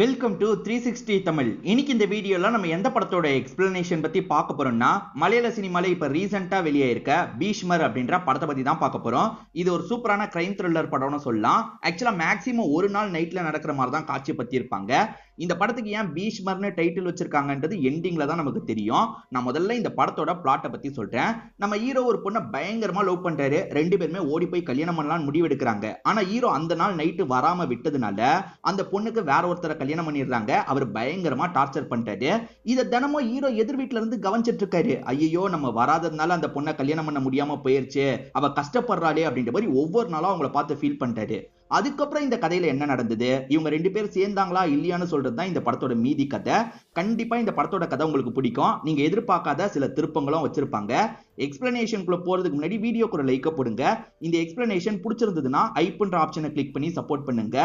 Welcome to 360 Tamil. இன்னைக்கு இந்த வீடியோல நம்ம எந்த படத்தோட எக்ஸ்பிளனேஷன் பத்தி பார்க்க போறோம்னா, மலையாள சினிமால இப்ப ரீசெண்டா வெளியே இருக்க பீஷ்மர் அப்படின்ற படத்தை பத்தி தான் பார்க்க போறோம். இது ஒரு சூப்பரான கிரைம் த்ரில்லர் படம்னு சொல்லலாம். ஆக்சுவலா மேக்ஸிமம் ஒரு நாள் நைட்ல நடக்கிற மாதிரி தான் காட்சி பத்தி இருப்பாங்க. இந்த படத்துக்கு ஏன் பீஷ்மர்னு டைட்டில் வச்சிருக்காங்கன்றது எண்டிங்ல தான் நமக்கு தெரியும். நான் முதல்ல இந்த படத்தோட பிளாட்டை பத்தி சொல்றேன். நம்ம ஹீரோ ஒரு பொண்ணை பயங்கரமா லவ் பண்றாரு. ரெண்டு பேருமே ஓடி போய் கல்யாணம் பண்ணலாம்னு முடிவு எடுக்கிறாங்க. ஆனா ஹீரோ அந்த நாள் நைட்டு வராம விட்டதுனால அந்த பொண்ணுக்கு வேற ஒருத்தரை கல்யாணம் பண்ணிடுறாங்க. அவர் பயங்கரமா டார்ச்சர் பண்ணிட்டாரு. இத தினமும் ஹீரோ எதிர் வீட்டுல இருந்து கவனிச்சிட்டு இருக்காரு. ஐயோ நம்ம வராததுனால அந்த பொண்ணை கல்யாணம் பண்ண முடியாம போயிருச்சு, அவ கஷ்டப்படுறாளே அப்படின்ற மாதிரி ஒவ்வொரு நாளும் அவங்கள பார்த்து ஃபீல் பண்ணிட்டாரு. அதுக்கப்புறம் இந்த கதையில என்ன நடந்தது, இவங்க ரெண்டு பேரும் சேர்ந்தாங்களா இல்லையான்னு சொல்றது தான் இந்த படத்தோட மீதி கதை. கண்டிப்பா இந்த படத்தோட கதை உங்களுக்கு பிடிக்கும். நீங்க எதிர்பார்க்காத சில திருப்பங்களும் வச்சிருப்பாங்க. எக்ஸ்பிளனேஷனுக்குள்ள போறதுக்கு முன்னாடி வீடியோக்கு ஒரு லைக் போடுங்க. இந்த எக்ஸ்பிளனேஷன் பிடிச்சிருந்ததுன்னா ஐப்ன்ற ஆப்ஷனை கிளிக் பண்ணி சப்போர்ட் பண்ணுங்க.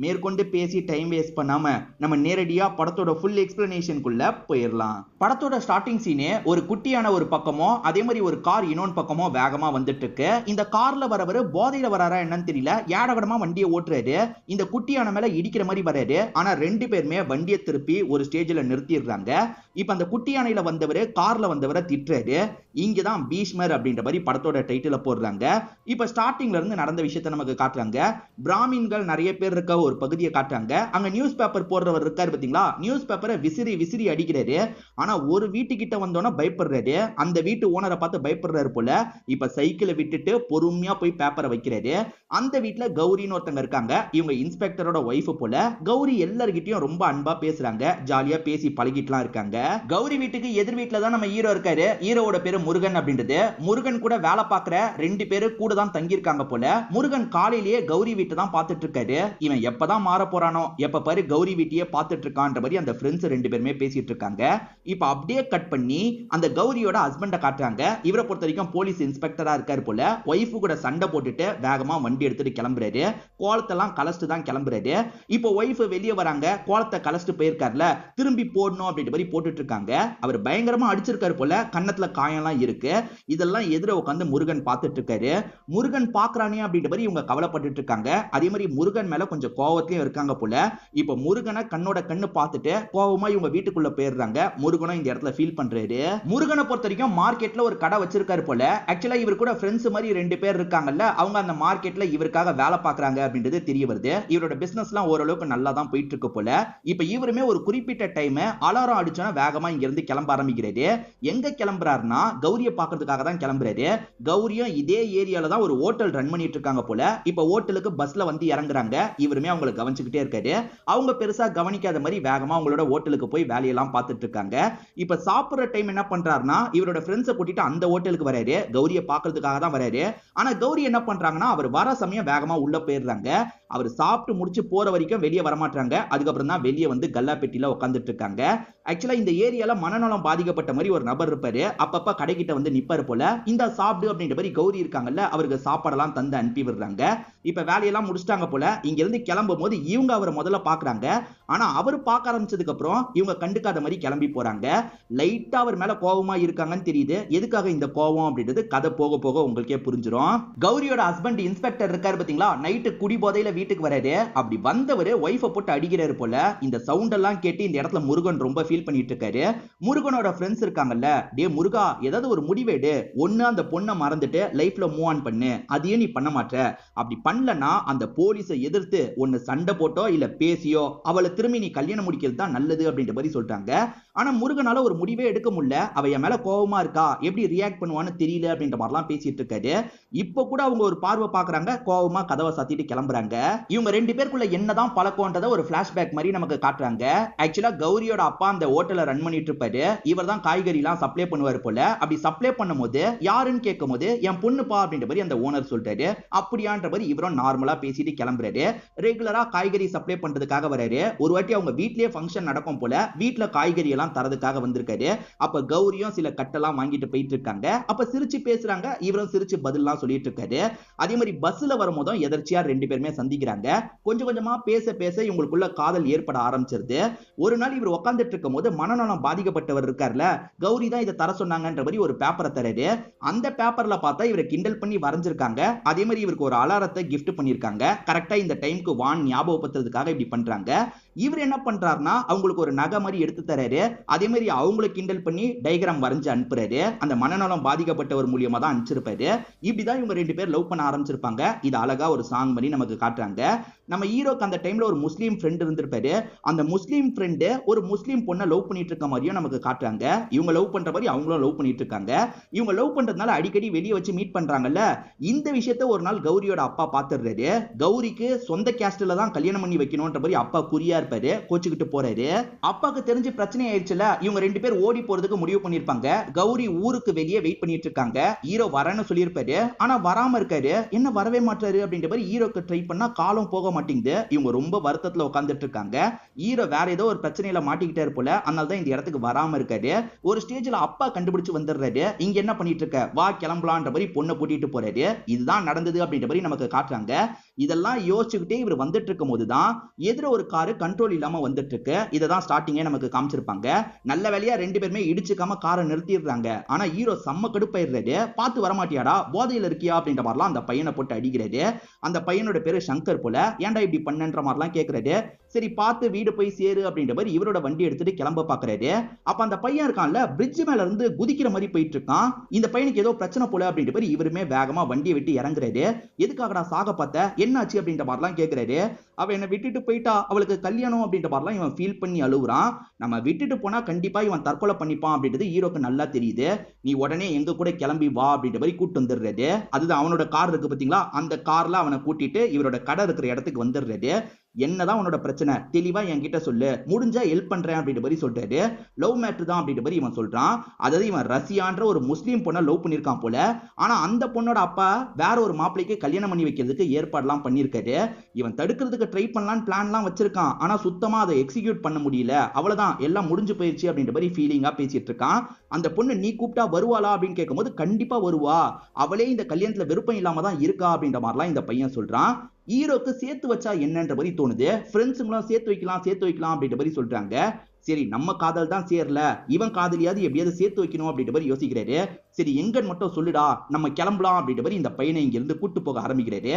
மேற்கொண்டு பேசி டைம் வேஸ்ட் பண்ணாம நம்ம நேரடியா படத்தோட ஃபுல் எக்ஸ்பிளனேஷனுக்குள்ள போயிடலாம். படத்தோட ஸ்டார்டிங் சீனே ஒரு குட்டியான ஒரு பக்கமோ அதே மாதிரி ஒரு கார் இன்னொன்று பக்கமோ வேகமா வந்துட்டு இருக்கு. இந்த கார்ல வரவர் போதையில வராரா என்னன்னு தெரியல, ஏடகடமா வண்டியை ஓட்டுறாரு. இந்த குட்டியான மேல இடிக்கிற மாதிரி வராரு. ஆனா ரெண்டு பேருமே வண்டியை திருப்பி ஒரு ஸ்டேஜ்ல நிறுத்திடுறாங்க. இப்ப அந்த குட்டியானையில வந்தவர் கார்ல வந்தவரை திட்டுறாரு. இங்கதான் பீஷ்மர் அப்படின்ற மாதிரி படத்தோட டைட்டில போடுறாங்க. இப்ப ஸ்டார்டிங்ல இருந்து நடந்த விஷயத்தை நமக்கு காட்டுறாங்க. பிராமின்கள் நிறைய பேர் இருக்க ஒரு பகுதியை காட்டுறாங்க. அங்க நியூஸ் பேப்பர் போடுறவர் இருக்காரு பாத்தீங்களா, நியூஸ் பேப்பரை விசிறி விசிறி அடிக்கிறாரு. ஆனா ஒரு வீட்டுக்கிட்ட வந்தோன்னா பயப்படுறாரு. அந்த வீட்டு ஓனரை பார்த்து பயப்படுறாரு போல. இப்ப சைக்கிளை விட்டுட்டு பொறுமையா போய் பேப்பரை வைக்கிறாரு. அந்த வீட்டுல கௌரின்னு ஒருத்தங்க இருக்காங்க. இவங்க இன்ஸ்பெக்டரோட ஒய்ஃப் போல. கௌரி எல்லார்கிட்டயும் ரொம்ப அன்பா பேசுறாங்க. ஜாலியா பேசி பழகிட்டுலாம் இருக்காங்க. கௌரி வீட்டுக்கு எதிர் வீட்டுல தான் நம்ம ஹீரோ இருக்காரு. ஹீரோவோட பேரு முருகன் அப்படின்றது. முருகன் கூட வேலை பார்க்கிற ரெண்டு பேரு கூட தான் தங்கி இருக்காங்க போல. முருகன் காலையிலேயே கௌரி வீட்டை தான் பார்த்துட்டு இருக்காரு. இவன் எப்பதான் மாற போறானோ, எப்ப பாரு கௌரி வீட்டையே பார்த்துட்டு இருக்கான்ற மாதிரி அந்த ஃப்ரெண்ட்ஸ் ரெண்டு பேருமே பேசிட்டு இருக்காங்க. இப்ப அப்படியே கட் பண்ணி அந்த கௌரியோட ஹஸ்பண்ட காட்டுறாங்க. இவரை பொறுத்த வரைக்கும் போலீஸ் இன்ஸ்பெக்டரா இருக்காரு போல. ஒய்ஃபு கூட சண்டை போட்டுட்டு வேகமா வண்டி எடுத்துட்டு கிளம்புறாரு. கோலத்தெல்லாம் கலஸ்ட்டு தான் கிளம்புறாரு. இப்போ ஒய்ஃப் வெளியே வராங்க. கோலத்தை கலஸ்ட்டு போயிருக்காருல, திரும்பி போடணும் அப்படின்ற மாதிரி போட்டுட்டு இருக்காங்க. அவர் பயங்கரமா அடிச்சிருக்காரு போல. கன்னத்துல காயம்லாம் இருக்கு. இதெல்லாம் எதிர உட்காந்து முருகன் பார்த்துட்டு இருக்காரு. முருகன் பாக்குறானே அப்படின்ற மாதிரி இவங்க கவலைப்பட்டு இருக்காங்க. அதே மாதிரி முருகன் மேல கொஞ்சம் கோவத்திலயும் இருக்காங்க போல. இப்ப முருகனை கண்ணோட கண்ணு பார்த்துட்டு கோவமா இவங்க வீட்டுக்குள்ள போயிடுறாங்க. முருகனும் இந்த இடத்துல ஃபீல் பண்றாரு. முருகனை பொறுத்த வரைக்கும் மார்க்கெட்ல ஒரு கடை வச்சிருக்காரு போல. ஆக்சுவலா இவர் கூட ஃப்ரெண்ட்ஸ் மாதிரி ரெண்டு பேர் இருக்காங்கல்ல, அவங்க அந்த மார்க்கெட்ல இவருக்காக வேலை பார்க்கறாங்க அப்படின்றது தெரிய வருது. இவரோட பிசினஸ்லாம் ஓரளவுக்கு நல்லா தான் போயிட்டு இருக்கு போல. இப்ப இவருமே ஒரு குறிப்பிட்ட டைம் அலாரம் அடிச்சோன்னா வேகமா இங்க இருந்து கிளம்ப ஆரம்பிக்கிறாரு. எங்க கிளம்புறாருன்னா கௌரியை பார்க்கிறதுக்காக தான் கிளம்புறாரு. கௌரியும் இதே ஏரியால தான் ஒரு ஹோட்டல் ரன் பண்ணிட்டு இருக்காங்க போல. இப்ப ஹோட்டலுக்கு பஸ்ல வந்து இறங்குறாங்க. இவருமே அவங்களை கவனிச்சுக்கிட்டே இருக்காரு. அவங்க பெருசா கவனிக்காத மாதிரி வேகமா அவங்களோட ஹோட்டலுக்கு போய் வேலையெல்லாம் பார்த்துட்டு இருக்காங்க. இப்ப சாப்பிடுற டைம் என்ன பண்றாருன்னா இவரோட ஃப்ரெண்ட்ஸை கூட்டிட்டு அந்த ஹோட்டலுக்கு வராரு. கௌரியை பார்க்கிறதுக்காக தான் வராரு. ஆனா கௌரி என்ன பண்றாங்கன்னா அவர் வர சமயம் வேகமா உள்ள போயிடுறாங்க. அவர் சாப்பிட்டு முடிச்சு போற வரைக்கும் வெளியே வரமாட்டாங்க. அதுக்கப்புறம் தான் வெளியே வந்து கல்லா பெட்டியில உட்காந்துட்டு இருக்காங்க. ஆக்சுவலா இந்த ஏரியால மனநலம் பாதிக்கப்பட்ட மாதிரி ஒரு நபர் இருப்பாரு. அப்பப்ப கடைகிட்ட வந்து நிப்பாரு போல. இந்த சாப்பிடு அப்படின்ற மாதிரி கௌரி இருக்காங்கல்ல, அவருக்கு சாப்பாடெல்லாம் தந்து அனுப்பி விடுறாங்க. இப்ப வேலையெல்லாம் முடிச்சிட்டாங்க போல. இங்க இருந்து கிளம்பும் போது இவங்க அவரை முதல்ல பாக்குறாங்க. ஆனா அவர் பார்க்க ஆரம்பிச்சதுக்கு அப்புறம் இவங்க கண்டுக்காத மாதிரி கிளம்பி போறாங்க. லைட்டா அவர் மேல கோவமா இருக்காங்கன்னு தெரியுது. எதுக்காக இந்த கோவம் அப்படின்றது கதை போக போக உங்களுக்கே புரிஞ்சிடும். கௌரியோட ஹஸ்பண்ட் இன்ஸ்பெக்டர் இருக்காரு பாத்தீங்களா, நைட்டு குடி போதையில வீட்டுக்கு வராரு. அப்படி வந்தவர் ஒய்ஃபை போட்டு அடிக்கிறாரு போல. இந்த சவுண்ட் எல்லாம் கேட்டு இந்த இடத்துல முருகன் ரொம்ப ஃபீல் பண்ணிட்டு இருக்காரு. முருகனோட ஃப்ரெண்ட்ஸ் இருக்காங்கல்ல, டே முருகா ஏதாவது ஒரு முடிவேடு, ஒண்ணு அந்த பொண்ணை மறந்துட்டு லைஃப்ல மூவ் ஆன் பண்ணு, அதையே நீ பண்ண மாட்ட, அப்படி பண்ணலனா அந்த போலீஸை எதிர்த்து ஒன்னு சண்டை போட்டோ இல்ல பேசியோ அவளை திரும்பி நீ கல்யாணம் முடிக்கிறது தான் நல்லது அப்படின்ற மாதிரி சொல்றாங்க. ஆனா முருகனால ஒரு முடிவே எடுக்க முடியல. அவ என் மேல கோவமா இருக்கா, எப்படி ரியாக்ட் பண்ணுவான்னு தெரியல அப்படின்ற மாதிரிலாம் பேசிட்டு இருக்காரு. இப்ப கூட அவங்க ஒரு பார்வை பாக்குறாங்க. கோவமா கதவை சாத்திட்டு கிளம்புறாங்க. இவங்க ரெண்டு பேருக்குள்ள என்னதான் பழக்கம்ன்றத ஒரு பிளாஷ்பேக் மாதிரி நமக்கு காட்டுறாங்க. ஆக்சுவலா கௌரியோட அப்பா அந்த ஹோட்டலை ரன் பண்ணிட்டு இருப்பாரு. இவர் தான் காய்கறி எல்லாம் சப்ளை பண்ணுவாரு போல. அப்படி சப்ளை பண்ணும்போது யாருன்னு கேட்கும் போது என் பொண்ணுப்பா அப்படின்ற மாதிரி அந்த ஓனர் சொல்றாரு. அப்படியான்ற மாதிரி இவரும் நார்மலா பேசிட்டு கிளம்புறாரு. ரெகுலரா காய்கறி சப்ளை பண்றதுக்காக வராரு. ஒரு வாட்டி அவங்க வீட்லயே ஃபங்க்ஷன் நடக்கும் போல. வீட்டுல காய்கறி எல்லாம் தரதுக்காக வந்திருக்காரு. அப்ப கௌரியும் சில கட்டெல்லாம் வாங்கிட்டு போயிட்டு இருக்காங்க. அப்ப சிரிச்சு பேசுறாங்க. இவரும் சிரிச்சு பதில்லாம் சொல்லிட்டு இருக்காரு. அதே மாதிரி பஸ்ல வரும்போதும் எதர்ச்சியா ரெண்டு பேருமே சந்திக்கிறாங்க. கொஞ்சம் கொஞ்சமா பேச பேச இவங்களுக்குள்ள காதல் ஏற்பட ஆரம்பிச்சிருது. ஒரு நாள் இவர் உட்கார்ந்துட்டு இருக்கும்போது மனநலம் பாதிக்கப்பட்டவர் இருக்கார்ல, கௌரி தான் இதை தர சொன்னாங்கன்ற மாதிரி ஒரு பேப்பரை பேப்பரை தராரு. அந்த பேப்பர்ல பார்த்தா இவரை கிண்டல் பண்ணி வரைஞ்சிருக்காங்க. அதே மாதிரி இவருக்கு ஒரு அலாரத்தை கிஃப்ட் பண்ணிருக்காங்க. கரெக்டா இந்த டைம்க்கு வான் ஞாபகப்படுத்துறதுக்காக இப்படி பண்றாங்க. இவர் என்ன பண்றாருன்னா அவங்களுக்கு ஒரு நகை மாதிரி எடுத்து தராரு. அதே மாதிரி அவங்களை கிண்டல் பண்ணி டயகிராம் வரைஞ்சு அனுப்புறாரு. அந்த மனநலம் பாதிக்கப்பட்டவர் மூலியமா தான் அனுப்பிச்சிருப்பாரு. இப்படிதான் இவங்க ரெண்டு பேர் லவ் பண்ண ஆரம்பிச்சிருப்பாங்க. இது அழகா ஒரு சாங் மாதிரி நமக்கு காட்டுறாங்க. நம்ம ஹீரோக்கு அந்த டைம்ல ஒரு முஸ்லீம் ஃப்ரெண்ட் இருந்திருப்பாரு. அந்த முஸ்லீம் ஃப்ரெண்ட் ஒரு முஸ்லீம் பொண்ணை லவ் பண்ணிட்டு இருக்க மாதிரியும் நமக்கு காட்டுறாங்க. இவங்க லவ் பண்ற மாதிரி அவங்களும் லவ் பண்ணிட்டு இருக்காங்க. இவங்க லவ் பண்றதுனால அடிக்கடி வெளியே வச்சு மீட் பண்றாங்கல்ல. இந்த விஷயத்தை ஒரு நாள் கௌரியோட அப்பா பாத்துறாரு. கௌரிக்கு சொந்த கேஸ்ட்ல தான் கல்யாணம் பண்ணி வைக்கணும்ன்ற மாதிரி அப்பா குறியா இருப்பாரு. கோச்சுக்கிட்டு போறாரு. அப்பாக்கு தெரிஞ்சு பிரச்சனை ஆயிடுச்சுல. இவங்க ரெண்டு பேர் ஓடி போறதுக்கு முடிவு பண்ணிருப்பாங்க. கௌரி ஊருக்கு வெளியே வெயிட் பண்ணிட்டு இருக்காங்க. ஹீரோ வரேன்னு சொல்லியிருப்பாரு. ஆனா வராம இருக்காரு. என்ன வரவே மாட்டாரு அப்படின்ற மாதிரி ஹீரோக்கு ட்ரை பண்ணா காலம் போக மாட்டேங்குது. இவங்க ரொம்ப வருத்தத்துல உட்கார்ந்துட்டு இருக்காங்க. ஹீரோ வேற ஏதோ ஒரு பிரச்சனையில மாட்டிக்கிட்டாரு போல. அதனால தான் இந்த இடத்துக்கு வராம இருக்காரு. ஒரு ஸ்டேஜ்ல அப்பா கண்டுபிடிச்சு வந்துடுறாரு. இங்க என்ன பண்ணிட்டு இருக்க, வா கிளம்பலான்ற மாதிரி பொண்ணை கூட்டிட்டு போறாரு. இதுதான் நடந்தது அப்படின்ற மாதிரி நமக்கு காட்டுறாங்க. இதெல்லாம் யோசிச்சுக்கிட்டே இவர் வந்துட்டு இருக்கும் போதுதான் எதிர ஒரு காரு கண்ட்ரோல் இல்லாம வந்துட்டு இருக்கு. இததான் ஸ்டார்டிங்கே நமக்கு காமிச்சிருப்பாங்க. நல்ல வேலையா ரெண்டு பேருமே இடிச்சுக்காம காரை நிறுத்திடுறாங்க. ஆனா ஹீரோ செம்ம கடுப்பாயிடுறாரு. பார்த்து வரமாட்டியாடா, போதையில இருக்கியா அப்படின்ற மாதிரிலாம் அந்த பையனை போட்டு அடிக்கிறாரு. அந்த பையனோட பேரு சங்கர் போல. ஏன்டா இப்படி பண்ணன்ற மாதிரிலாம் கேட்கறாரு. சரி பார்த்து வீடு போய் சேரு அப்படின்ற மாதிரி இவரோட வண்டி எடுத்துட்டு கிளம்ப பாக்குறாரு. அப்ப அந்த பையன் இருக்கான்ல, பிரிட்ஜ் மேல இருந்து குதிக்கிற மாதிரி போயிட்டு இருக்கான். இந்த பையனுக்கு ஏதோ பிரச்சனை போல அப்படின்ற மாதிரி இவருமே வேகமா வண்டியை விட்டு இறங்குறாரு. எதுக்காகடா சாக பார்த்த, என்னாச்சு அப்படின்ற மாதிரிலாம் கேட்கிறாரு. அவ என்ன விட்டுட்டு போயிட்டா, அவளுக்கு கல்யாணம் அப்படின்ற மாதிரிலாம் இவன் ஃபீல் பண்ணி அழுகுறான். நம்ம விட்டுட்டு போனா கண்டிப்பா இவன் தற்கொலை பண்ணிப்பான் அப்படின்றது ஹீரோக்கு நல்லா தெரியுது. நீ உடனே எங்க கூட கிளம்பி வா அப்படின்ற மாதிரி கூட்டு வந்துடுறாரு. அதுதான் அவனோட கார் இருக்கு பாத்தீங்களா, அந்த கார்ல அவனை கூட்டிட்டு இவரோட கடை இருக்கிற இடத்துக்கு வந்துடுறாரு. என்னதான் உன்னோட பிரச்சனை, தெளிவா என்கிட்ட சொல்லு, முடிஞ்சா ஹெல்ப் பண்றேன் அப்படின்ற மாதிரி சொல்றாரு. லவ் மேட்டர் தான் அப்படின்ற மாதிரி இவன் சொல்றான். அதாவது இவன் ரசியான்ற ஒரு முஸ்லீம் பொண்ணை லவ் பண்ணிருக்கான் போல. ஆனா அந்த பொண்ணோட அப்பா வேற ஒரு மாப்பிளைக்கு கல்யாணம் பண்ணி வைக்கிறதுக்கு ஏற்பாடுலாம் பண்ணிருக்காரு. இவன் தடுக்கிறதுக்கு ட்ரை பண்ணலான்னு பிளான்லாம் வச்சிருக்கான். ஆனா சுத்தமா அதை எக்ஸிக்யூட் பண்ண முடியல. அவ்வளவுதான், எல்லாம் முடிஞ்சு போயிடுச்சு அப்படின்ற மாதிரி ஃபீலிங்கா பேசிட்டு இருக்கான். அந்த பொண்ணு நீ கூப்பிட்டா வருவாளா அப்படின்னு கேட்கும்போது கண்டிப்பா வருவா, அவளே இந்த கல்யாணத்துல விருப்பம் இல்லாம தான் இருக்கா அப்படின்ற மாதிரிலாம் இந்த பையன் சொல்றான். ஹீரோக்கு சேர்த்து வச்சா என்னன்ற மாதிரி தோணுது. ஃப்ரெண்ட்ஸுங்களும் சேர்த்து வைக்கலாம் அப்படின்ற மாதிரி சொல்றாங்க. சரி நம்ம காதல் தான் சேரல, இவன் காதலியாவது எப்படியாவது சேர்த்து வைக்கணும் அப்படின்ற மாதிரி யோசிக்கிறாரு. சரி எங்கன்னு மட்டும் சொல்லுடா, நம்ம கிளம்பலாம் அப்படின்ற மாதிரி இந்த பையனை இங்க இருந்து கூட்டு போக ஆரம்பிக்கிறாரு.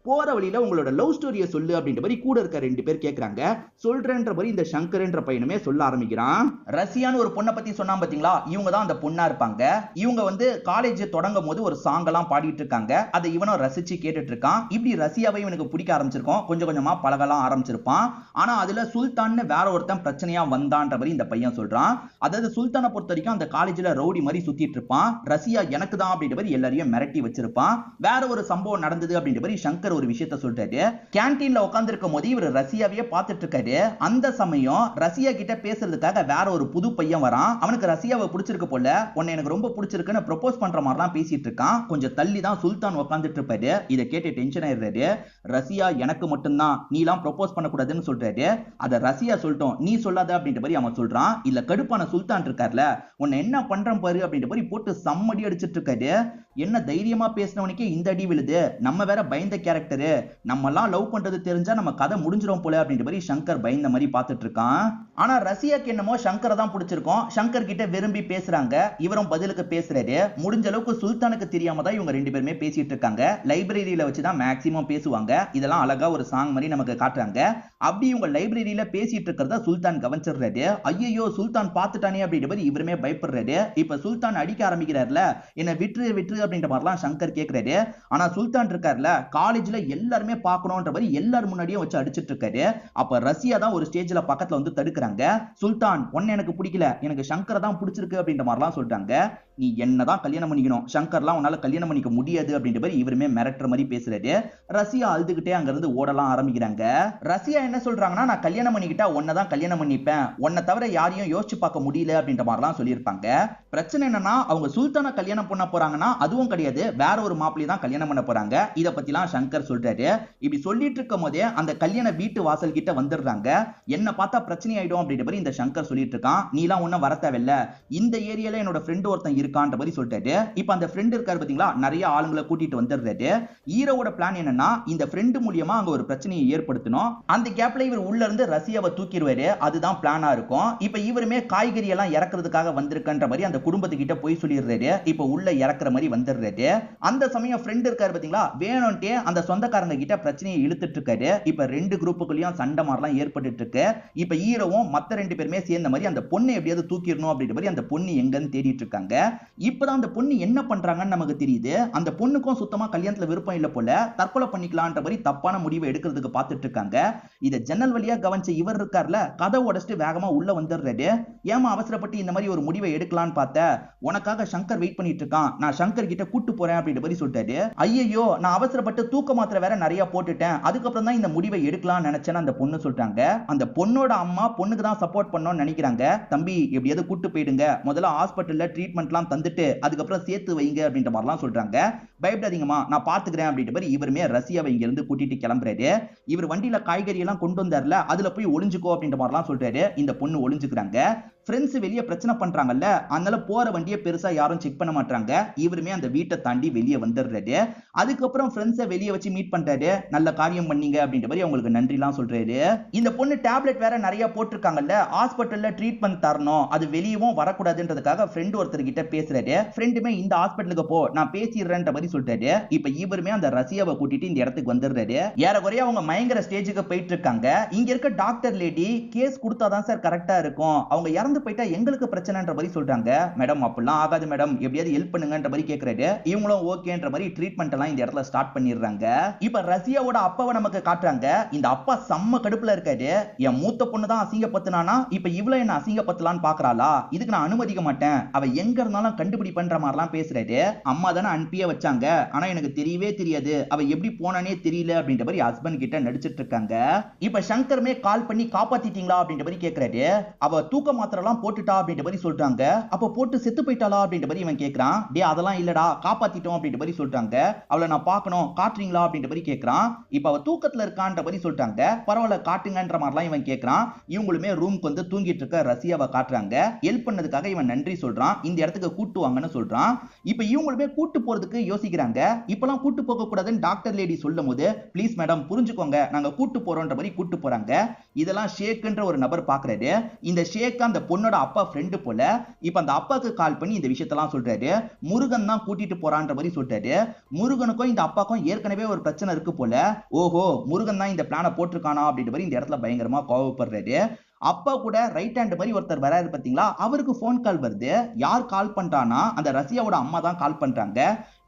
போற வழியில உங்களோட லவ் ஸ்டோரியை சொல்லு அப்படின்ற மாதிரி கூட இருக்க ரெண்டு பேர் கேட்கறாங்க. சொல்றேன்ற மாதிரி இந்த சங்கர்ன்ற பையனுமே சொல்ல ஆரம்பிக்கிறான். ரசியான்னு ஒரு பொண்ணை பத்தி சொன்னா பாத்தீங்களா, இவங்க தான் அந்த பொண்ணா இருப்பாங்க. இவங்க வந்து காலேஜ் தொடங்கும் போது ஒரு சாங் எல்லாம் பாடிட்டு இருக்காங்க. அதை இவனும் ரசிச்சு கேட்டுட்டு இருக்கான். இப்படி ரசியாவை இவனுக்கு பிடிக்க ஆரம்பிச்சிருக்கோம். கொஞ்சம் கொஞ்சமா பழகலாம் ஆரம்பிச்சிருப்பான். ஆனா அதுல சுல்தான்னு வேற ஒருத்தன் பிரச்சனையா வந்தான்ற மாதிரி இந்த பையன் சொல்றான். அதாவது சுல்தானை பொறுத்த வரைக்கும் அந்த காலேஜ்ல ரவுடி மாதிரி சுத்திட்டு இருப்பான். ரசியா எனக்கு தான் அப்படின்ற மாதிரி எல்லாரையும் மிரட்டி வச்சிருப்பான். வேற ஒரு சம்பவம் நடந்தது அப்படின்ற மாதிரி சங்கர் ஒரு விஷயத்த சொல்றாரு. கேண்டீன்ல உட்கார்ந்து இருக்கும் போது இவர் ரசியாவையே பார்த்துட்டு இருக்காரு. அந்த சமயம் ரசியா கிட்ட பேசுறதுக்காக வேற ஒரு புது பையன் வரான். அவனுக்கு ரசியாவை பிடிச்சிருக்கு போல. உன்னை எனக்கு ரொம்ப பிடிச்சிருக்குன்னு ப்ரொபோஸ் பண்ற மாதிரிலாம் பேசிட்டு இருக்கான். கொஞ்சம் தள்ளி தான் சுல்தான் உட்கார்ந்துட்டு இருப்பாரு. இதை கேட்டு டென்ஷன் ஆயிடுறாரு. ரசியா எனக்கு மட்டும்தான், நீலாம் ப்ரொபோஸ் பண்ணக்கூடாதுன்னு சொல்றாரு. அதை ரசியா சொல்லிட்டோம், நீ சொல்லாத அப்படின்ற மாதிரி அவன் சொல்றான். இல்ல கடுப்பான சுல்தான் இருக்கார்ல, உன்னை என்ன பண்றேன் பாரு அப்படின்ற மாதிரி போட்டு சம்மடி அடிச்சிட்டு இருக்காரு. என்ன தைரியமா பேசினவனுக்கே இந்த அடி விழுது, நம்ம வேற பயந்த கேரக்டரு, நம்ம எல்லாம் லவ் பண்றது தெரிஞ்சா நம்ம கதை முடிஞ்சிரும் போல அப்படின்ற மாதிரி சங்கர் பயந்த மாதிரி பார்த்துட்டு இருக்கான். ஆனா ரசியாக்கு என்னமோ சங்கரை தான் பிடிச்சிருக்கும். சங்கர் கிட்ட விரும்பி பேசுறாங்க. இவரும் பதிலுக்கு பேசுறாரு. முடிஞ்ச அளவுக்கு சுல்தானுக்கு தெரியாம தான் இவங்க ரெண்டு பேருமே பேசிட்டு இருக்காங்க. லைப்ரரியில வச்சுதான் மேக்ஸிமம் பேசுவாங்க. இதெல்லாம் அழகா ஒரு சாங் மாதிரி நமக்கு காட்டுறாங்க. அப்படி இவங்க லைப்ரரியில பேசிட்டு இருக்கிறத சுல்தான் கவனிச்சிடுறாரு. ஐயோ சுல்தான் பார்த்துட்டானே அப்படின்ற மாதிரி இவருமே பயப்படுறாரு. இப்ப சுல்தான் அடிக்க ஆரம்பிக்கிறாருல, என்ன விட்டுரு விட்டுரு அப்படின்ற மாதிரிலாம் சங்கர் கேட்கிறாரு. ஆனா சுல்தான் இருக்காருல, காலேஜ்ல எல்லாருமே பார்க்கணும்ன்ற மாதிரி எல்லாரும் முன்னாடியும் வச்சு அடிச்சிட்டு இருக்காரு. அப்ப ரசியா தான் ஒரு ஸ்டேஜ்ல பக்கத்துல வந்து தடுக்கிறாங்க. சுல்தான் ஒன்னு எனக்கு பிடிக்கல, எனக்கு சங்கரை தான் பிடிச்சிருக்கு அப்படின்ற மாதிரிலாம் சொல்றாங்க. நீ என்னதான் கல்யாணம் பண்ணிக்கணும், சங்கர்லாம் உன்னால கல்யாணம் பண்ணிக்க முடியாது அப்படின்ற மாதிரி இவருமே மிரட்டுற மாதிரி பேசுறாரு. ரசியா அழுதுகிட்டே அங்க இருந்து ஓடலாம் ஆரம்பிக்கிறாங்க. ரசியா என்ன சொல்றாங்கன்னா, நான் கல்யாணம் பண்ணிக்கிட்டா உன்னதான் கல்யாணம் பண்ணிப்பேன், உன்னை தவிர யாரையும் யோசிச்சு பார்க்க முடியல அப்படின்ற மாதிரிலாம் சொல்லியிருப்பாங்க. பிரச்சனை என்னன்னா, அவங்க சுல்தானை கல்யாணம் பண்ண போறாங்கன்னா அது அதுவும் கிடையாது, வேற ஒரு மாப்பிள்ளை தான் கல்யாணம் பண்ண போறாங்க. இத பத்திலாம் சங்கர் சொல்றாரு. இப்படி சொல்லிட்டு இருக்கும் போதே அந்த கல்யாண வீட்டு வாசல் கிட்ட வந்துடுறாங்க. என்ன பார்த்தா பிரச்சனை ஆயிடும் அப்படின்ற மாதிரி இந்த சங்கர் சொல்லிட்டு இருக்கான். நீலாம் ஒன்னும் வர தேவையில்ல, இந்த ஏரியால என்னோட ஃப்ரெண்ட் ஒருத்தன் இருக்கான்ற மாதிரி சொல்லிட்டாரு. இப்ப அந்த ஃப்ரெண்ட் இருக்காரு பாத்தீங்களா, நிறைய ஆளுங்களை கூட்டிட்டு வந்துடுறாரு. ஹீரோவோட பிளான் என்னன்னா, இந்த ஃப்ரெண்ட் மூலியமா அங்க ஒரு பிரச்சனையை ஏற்படுத்தணும். அந்த கேப்ல இவர் உள்ள இருந்து ரசியாவை தூக்கிடுவாரு. அதுதான் பிளானா இருக்கும். இப்ப இவருமே காய்கறி எல்லாம் இறக்குறதுக்காக வந்திருக்கன்ற மாதிரி அந்த குடும்பத்துக்கிட்ட போய் சொல்லிடுறாரு. இப்ப உள்ள இறக்குற மாதிரி வந்துடுறாரு. அந்த சமயம் ஃப்ரெண்ட் இருக்காரு பாத்தீங்களா, வேணும்ட்டே அந்த சொந்தக்காரங்க கிட்ட பிரச்சனையை இழுத்துட்டு இருக்காரு. இப்ப ரெண்டு குரூப்புக்குள்ளயும் சண்டை மாதிரிலாம் ஏற்பட்டு இருக்கு. இப்ப ஹீரோவும் மத்த ரெண்டு பேருமே சேர்ந்த மாதிரி அந்த பொண்ணை எப்படியாவது தூக்கிடணும் அப்படின்ற மாதிரி அந்த பொண்ணு எங்கன்னு தேடிட்டு இருக்காங்க. இப்பதான் அந்த பொண்ணு என்ன பண்றாங்கன்னு நமக்கு தெரியுது. அந்த பொண்ணுக்கும் சுத்தமா கல்யாணத்துல விருப்பம் இல்ல போல, தற்கொலை பண்ணிக்கலான்ற மாதிரி தப்பான முடிவை எடுக்கிறதுக்கு பார்த்துட்டு இருக்காங்க. இத ஜன்னல் வழியா கவனிச்ச இவர் இருக்கார்ல, கதை உடைச்சிட்டு வேகமா உள்ள வந்துடுறாரு. ஏமா அவசரப்பட்டு இந்த மாதிரி ஒரு முடிவை எடுக்கலான்னு பார்த்த, உனக்காக சங்கர் வெயிட் பண்ணிட்டு இருக்கான், நான் சங்கர் கிட்ட கூட்டு போறேன் அப்படின்ற மாதிரி சொல்லிட்டாரு. ஐயோ, நான் அவசரப்பட்டு தூக்க மாத்திரை வேற நிறைய போட்டுட்டேன், அதுக்கப்புறம் தான் இந்த முடிவை எடுக்கலாம்னு நினைச்சேன்னு அந்த பொண்ணு சொல்றாங்க. அந்த பொண்ணோட அம்மா பொண்ணுக்கு தான் சப்போர்ட் பண்ணணும்னு நினைக்கிறாங்க. தம்பி எப்படியாவது கூட்டு போயிடுங்க, முதல்ல ஹாஸ்பிட்டல்ல ட்ரீட்மெண்ட்லாம் தந்துட்டு அதுக்கப்புறம் சேர்த்து வைங்க அப்படின்ற மாதிரிலாம் சொல்றாங்க. பயப்படாதீங்கம்மா, நான் பாத்துக்கிறேன் அப்படின்ற மாதிரி இவருமே ரசியாவை இங்க இருந்து கூட்டிட்டு கிளம்புறாரு. இவர் வண்டியில காய்கறி எல்லாம் கொண்டு வந்தார்ல, அதுல போய் ஒளிஞ்சுக்கோ அப்படின்ற மாதிரிலாம் சொல்றாரு. இந்த பொண்ணு ஒளிஞ்சுக்கிறாங்க. ஃப்ரெண்ட்ஸ் வெளியே பிரச்சனை பண்றாங்கல்ல, அதனால போற வண்டியை பெருசா யாரும் செக் பண்ண மாட்டாங்க. இவருமே அந்த வீட்டை தாண்டி வெளியே வந்துடுறாரு. அதுக்கப்புறம் ஃப்ரெண்ட்ஸை வெளியே வச்சு மீட் பண்றாரு. நல்ல காரியம் பண்ணீங்க அப்படின்ற மாதிரி அவங்களுக்கு நன்றி எல்லாம் சொல்றாரு. இந்த பொண்ணு டேப்லெட் வேற நிறைய போட்டிருக்காங்கல்ல, ஹாஸ்பிட்டல்ல ட்ரீட்மெண்ட் தரணும், அது வெளியவும் வரக்கூடாதுன்றதுக்காக ஃப்ரெண்ட் ஒருத்தர் கிட்ட பேசுறாரு. ஃப்ரெண்டுமே இந்த ஹாஸ்பிட்டலுக்கு போ, நான் பேசிடுறேன்ற மாதிரி சொல்றாரு. இப்ப இவருமே அந்த ரசியாவை கூட்டிட்டு இந்த இடத்துக்கு வந்துடுறாரு. ஏறக்குறைய அவங்க மயங்கர ஸ்டேஜுக்கு போயிட்டு இருக்காங்க. இங்க இருக்க டாக்டர் லேடி கேஸ் கொடுத்தாதான் சார் கரெக்டா இருக்கும், அவங்க இறந்து போயிட்டா எங்களுக்கு பிரச்சனைன்ற மாதிரி சொல்றாங்க. மேடம் அப்படிலாம் ஆகாது மேடம், எப்படியாவது ஹெல்ப் பண்ணுங்கன்ற மாதிரி கேக்குறாரு. இவங்களும் ஓகேன்ற மாதிரி ட்ரீட்மெண்ட் எல்லாம் இந்த இடத்துல ஸ்டார்ட் பண்ணிடுறாங்க. இப்ப ரசியாவோட அப்பாவை நமக்கு காட்டுறாங்க. இந்த அப்பா செம்ம கடுப்புல இருக்காரு. என் மூத்த பொண்ணு தான் அசிங்கப்படுத்தினானா, இப்ப இவ்வளவு என்ன அசிங்கப்படுத்தலான்னு பாக்குறாளா, இதுக்கு நான் அனுமதிக்க மாட்டேன், அவ எங்க இருந்தாலும் கண்டுபிடிப்பன்ற மாதிரிலாம் பேசுறாரு. அம்மா தானே அனுப்பியே வச்சாங்க, ஆனா எனக்கு தெரியவே தெரியாது, அவ எப்படி போனானே தெரியல அப்படின்ற மாதிரி ஹஸ்பண்ட் கிட்ட நடிச்சிட்டு இருக்காங்க. இப்ப சங்கருமே கால் பண்ணி காப்பாத்திட்டீங்களா அப்படின்ற மாதிரி கேக்குறாரு. அவ தூக்க மாத்திரை போட்டுட்டா அப்படின்ற மாதிரி சொல்றாங்க. அப்ப போட்டு செத்து போயிட்டாளா அப்படின்ற மாதிரி இவன் கேக்குறான். டே அதெல்லாம் இல்லடா, காப்பாத்திட்டோம் அப்படின்ற மாதிரி சொல்றாங்க. அவளை நான் பார்க்கணும், காட்டுறீங்களா அப்படின்ற மாதிரி கேக்குறான். இப்ப அவ தூக்கத்துல இருக்கான்ற மாதிரி சொல்றாங்க. பரவாயில்ல காட்டுங்கன்ற மாதிரிலாம் இவன் கேக்குறான். இவங்களுமே ரூம்க்கு வந்து தூங்கிட்டு இருக்க ரசியாவை காட்டுறாங்க. ஹெல்ப் பண்ணதுக்காக இவன் நன்றி சொல்றான். இந்த இடத்துக்கு கூட்டு வாங்கன்னு சொல்றான். இப்ப இவங்களுமே கூட்டு போறதுக்கு யோசிக்கிறாங்க. இப்பெல்லாம் கூட்டு போக கூடாதுன்னு டாக்டர் லேடி சொல்லும் போது, ப்ளீஸ் மேடம் புரிஞ்சுக்கோங்க, நாங்க கூட்டு போறோம்ன்ற மாதிரி கூட்டு போறாங்க. இதெல்லாம் ஷேக்ன்ற ஒரு நபர் பாக்குறாரு. இந்த ஷேக் அந்த பொண்ணோட அப்பா ஃப்ரெண்டு போல. இப்ப அந்த அப்பாக்கு கால் பண்ணி இந்த விஷயத்தெல்லாம் சொல்றாரு. முருகன் தான் கூட்டிட்டு போறான்ற மாதிரி சொல்றாரு. முருகனுக்கும் இந்த அப்பாக்கும் ஏற்கனவே ஒரு பிரச்சனை இருக்கு போல. ஓஹோ, முருகன் தான் இந்த பிளான போட்டிருக்கானா அப்படின்ற மாதிரி இந்த இடத்துல பயங்கரமா கோவப்படுறாரு. அப்பா கூட ரைட் ஹேண்ட் மாதிரி ஒருத்தர் வராரு பாத்தீங்களா, அவருக்கு போன் கால் வருது. யார் கால் பண்றானா, அந்த ரசியாவோட அம்மா தான் கால் பண்றாங்க.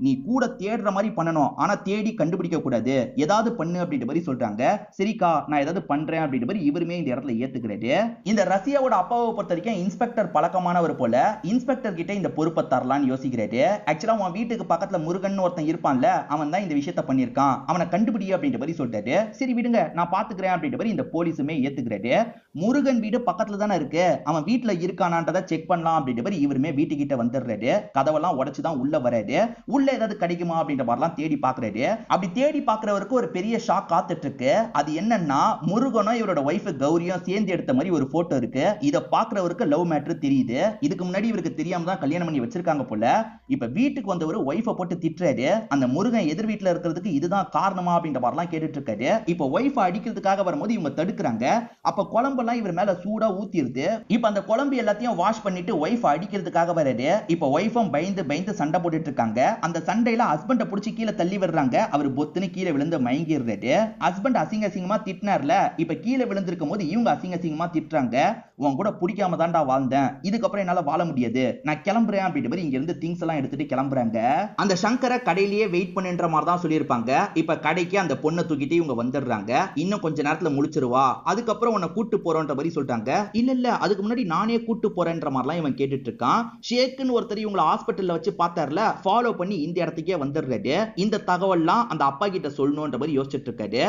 நீ கூட தேடுற மாதிரி பண்ணணும், ஆனா தேடி கண்டுபிடிக்க கூடாது, ஏதாவது பண்ணு அப்படின்ற மாதிரி சொல்றாங்க. சரிக்கா நான் ஏதாவது பண்றேன் அப்படின்ற மாதிரி இவருமே இந்த இடத்துல ஏத்துக்கிறாரு. இந்த ரசியாவோட அப்பாவை பொறுத்த வரைக்கும் இன்ஸ்பெக்டர் பழக்கமானவர் போல. இன்ஸ்பெக்டர் கிட்ட இந்த பொறுப்பை தரலான்னு யோசிக்கிறாரு. ஆக்சுவலா உன் வீட்டுக்கு பக்கத்துல முருகன் ஒருத்தன் இருப்பான்ல, அவன் தான் இந்த விஷயத்த பண்ணிருக்கான், அவனை கண்டுபிடி அப்படின்ற மாதிரி சொல்றாரு. சரி விடுங்க நான் பாத்துக்கிறேன் அப்படின்ற மாதிரி இந்த போலீஸுமே ஏத்துக்கிறாரு. முருகன் வீடு பக்கத்துல தானே இருக்கு, அவன் வீட்டுல இருக்கானான்றதை செக் பண்ணலாம் அப்படின்ற மாதிரி இவருமே வீட்டுக்கிட்ட வந்துடுறாரு. கதவெல்லாம் உடைச்சுதான் உள்ள வராரு. உள்ள ஏதாவது கிடைக்குமா அப்படின்ற மாதிரிலாம் தேடி பாக்குறாரு. அப்படி தேடி பாக்குறவருக்கு ஒரு பெரிய ஷாக் காத்துட்டு இருக்கு. அது என்னன்னா, முருகனும் இவரோட ஒய்ஃப் கௌரியும் சேர்ந்து எடுத்த மாதிரி ஒரு போட்டோ இருக்கு. இத பாக்குறவருக்கு லவ் மேட்டர் தெரியுது. இதுக்கு முன்னாடி இவருக்கு தெரியாம தான் கல்யாணம் பண்ணி வச்சிருக்காங்க போல. இப்ப வீட்டுக்கு வந்தவர் ஒய்ஃபை போட்டு திட்டுறாரு. அந்த முருகன் எதிர் வீட்டுல இருக்கிறதுக்கு இதுதான் காரணமா அப்படின்ற மாதிரிலாம் கேட்டுட்டு இருக்காரு. இப்ப ஒய்ஃபை அடிக்கிறதுக்காக வரும்போது இவங்க தடுக்கிறாங்க. அப்ப குழம்பெல்லாம் இவர் மேல சூடா ஊத்திருது. இப்ப அந்த குழம்பு எல்லாத்தையும் வாஷ் பண்ணிட்டு ஒய்ஃபை அடிக்கிறதுக்காக வராரு. இப்ப ஒய்ஃபும் பயந்து சண்டை போட்டுட்டு இருக்காங்க. அந்த சண்டையில ஹஸ்பண்ட புடிச்சு கீழே தள்ளி விடுறாங்க. அவர் பொத்துன்னு கீழே விழுந்து மயங்கிடுறாரு. ஹஸ்பண்ட் அசிங்கமா திட்டினார்ல, இப்ப கீழே விழுந்திருக்கும் போது இவங்க அசிங்கமா திட்டுறாங்க. உன் கூட பிடிக்காம தான்டா வாழ்ந்தேன், இதுக்கப்புறம் என்னால வாழ முடியாது, நான் கிளம்புறேன் அப்படின்ற மாதிரி இங்க இருந்து திங்ஸ் எல்லாம் எடுத்துட்டு கிளம்புறாங்க. அந்த சங்கரை கடையிலேயே வெயிட் பண்ணுன்ற மாதிரி தான் சொல்லியிருப்பாங்க. இப்ப கடைக்கு அந்த பொண்ணை தூக்கிட்டு இவங்க வந்துடுறாங்க. இன்னும் கொஞ்ச நேரத்துல முடிச்சிருவா, அதுக்கப்புறம் உன்னை கூட்டு போறோன்ற மாதிரி சொல்றாங்க. இல்ல இல்ல அதுக்கு முன்னாடி நானே கூட்டு போறேன்ற மாதிரிலாம் இவன் கேட்டுட்டு இருக்கான். ஷேக்குன்னு ஒருத்தர் இவங்களை ஹாஸ்பிட்டல்ல வச்சு பார்த்தார்ல, ஃபாலோ பண்ணி இந்த இடத்துக்கே வந்துடுறாரு. இந்த தகவல்லாம் அந்த அப்பா கிட்ட சொல்லணும்ன்ற மாதிரி யோசிச்சுட்டு இருக்காரு.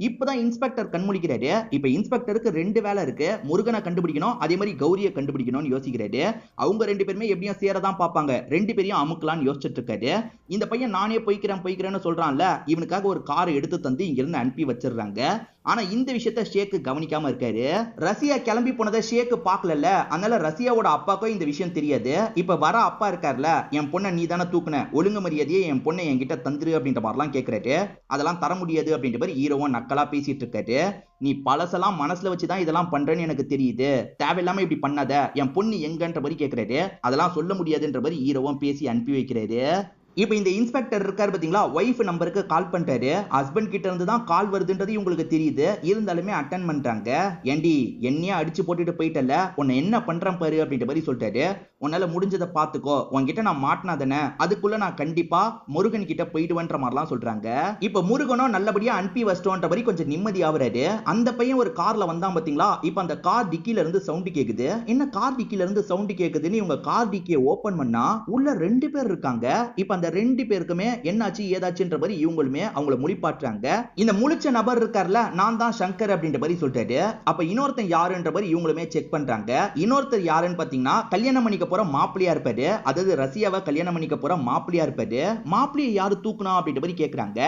இப்பதான் இன்ஸ்பெக்டர் கண்முழிக்கிறாரு. இப்ப இன்ஸ்பெக்டருக்கு ரெண்டு வேலை இருக்கு. முருகனை கண்டுபிடிக்கணும், அதே மாதிரி கௌரியை கண்டுபிடிக்கணும்னு யோசிக்கிறாரு. அவங்க ரெண்டு பேருமே எப்படியும் சேரதான் பார்ப்பாங்க. ரெண்டு பேரையும் அமுக்கலாம்னு யோசிச்சுட்டு இருக்காரு. இந்த பையன் நானே போய்க்கிறேன்னு சொல்றான்ல, இவனுக்காக ஒரு காரை எடுத்து தந்து இங்க இருந்து அனுப்பி வச்சிடுறாங்க. ஆனா இந்த விஷயத்த ஷேக்கு கவனிக்காம இருக்காரு. ரஷ்யா கிளம்பி போனதை ஷேக்கு பார்க்கல. அதனால ரஷ்யாவோட அப்பாக்கும் இந்த விஷயம் தெரியாது. இப்ப வர அப்பா இருக்கார்ல, என் பொண்ணை நீ தானே தூக்குன, ஒழுங்கு மரியாதையே என் பொண்ணை என்கிட்ட தந்துரு அப்படின்ற மாதிரிலாம் கேட்கிறாரு. அதெல்லாம் தர முடியாது அப்படின்ற மாதிரி ஹீரோவும் நக்கலா பேசிட்டு இருக்காரு. நீ பழசெல்லாம் மனசுல வச்சுதான் இதெல்லாம் பண்றேன்னு எனக்கு தெரியுது, தேவையில்லாம இப்படி பண்ணாத, என் பொண்ணு எங்கன்ற மாதிரி கேட்கிறாரு. அதெல்லாம் சொல்ல முடியாதுன்ற மாதிரி ஹீரோவும் பேசி அனுப்பி வைக்கிறாரு. இப்ப இந்த இன்ஸ்பெக்டர் இருக்காரு பாத்தீங்களா, வைஃப் நம்பருக்கு கால் பண்ணிட்டாரு. ஹஸ்பண்ட் கிட்ட இருந்து தான் கால் வருதுன்றது உங்களுக்கு தெரியுது, இருந்தாலுமே அட்டென்ட் பண்றாங்க. ஏண்டி என்னையா அடிச்சு போட்டுட்டு போயிட்டல, உன்னை என்ன பண்றேன் பாரு அப்படின்ற மாதிரி சொல்லிட்டாரு. உன்னால முடிஞ்சதை பாத்துக்கோ, உன்கிட்ட நான் மாட்டினா தானே, அதுக்குள்ள நான் கண்டிப்பா முருகன் கிட்ட போயிடுவேன்ற மாதிரிலாம் சொல்றாங்க. இப்ப முருகனும் நல்லபடியா அனுப்பி வச்சிட்டோன்ற மாதிரி கொஞ்சம் நிம்மதி ஆகுறாரு. அந்த பையன் ஒரு கார்ல வந்தான் பாத்தீங்களா, இப்ப அந்த கார் டிக்கில இருந்து சவுண்ட் கேக்குது. என்ன கார் டிக்கில இருந்து சவுண்ட் கேக்குதுன்னு இவங்க கார் டிக்கியை ஓபன் பண்ணா உள்ள ரெண்டு பேர் இருக்காங்க. இப்ப அந்த ரெண்டு பேருக்குமே என்னாச்சு ஏதாச்சுன்ற மாதிரி இவங்களுமே அவங்கள முழிப்பாட்டுறாங்க. இந்த முழிச்ச நபர் இருக்கார்ல, நான் தான் சங்கர் அப்படின்ற மாதிரி சொல்லிட்டாரு. அப்ப இன்னொருத்தன் யாருன்ற மாதிரி இவங்களுமே செக் பண்றாங்க. இன்னொருத்தர் யாருன்னு பாத்தீங்கன்னா கல்யாணம் பண்ணிக்க போற மாப்பிள்ளையா இருப்பாரு. அதாவது ரஷ்யாவை கல்யாணம் பண்ணிக்க போற மாப்பிள்ளையா இருப்பாரு. மாப்பிள்ளையை யாரு தூக்குனா அப்படின்ற மாதிரி கேக்குறாங்க.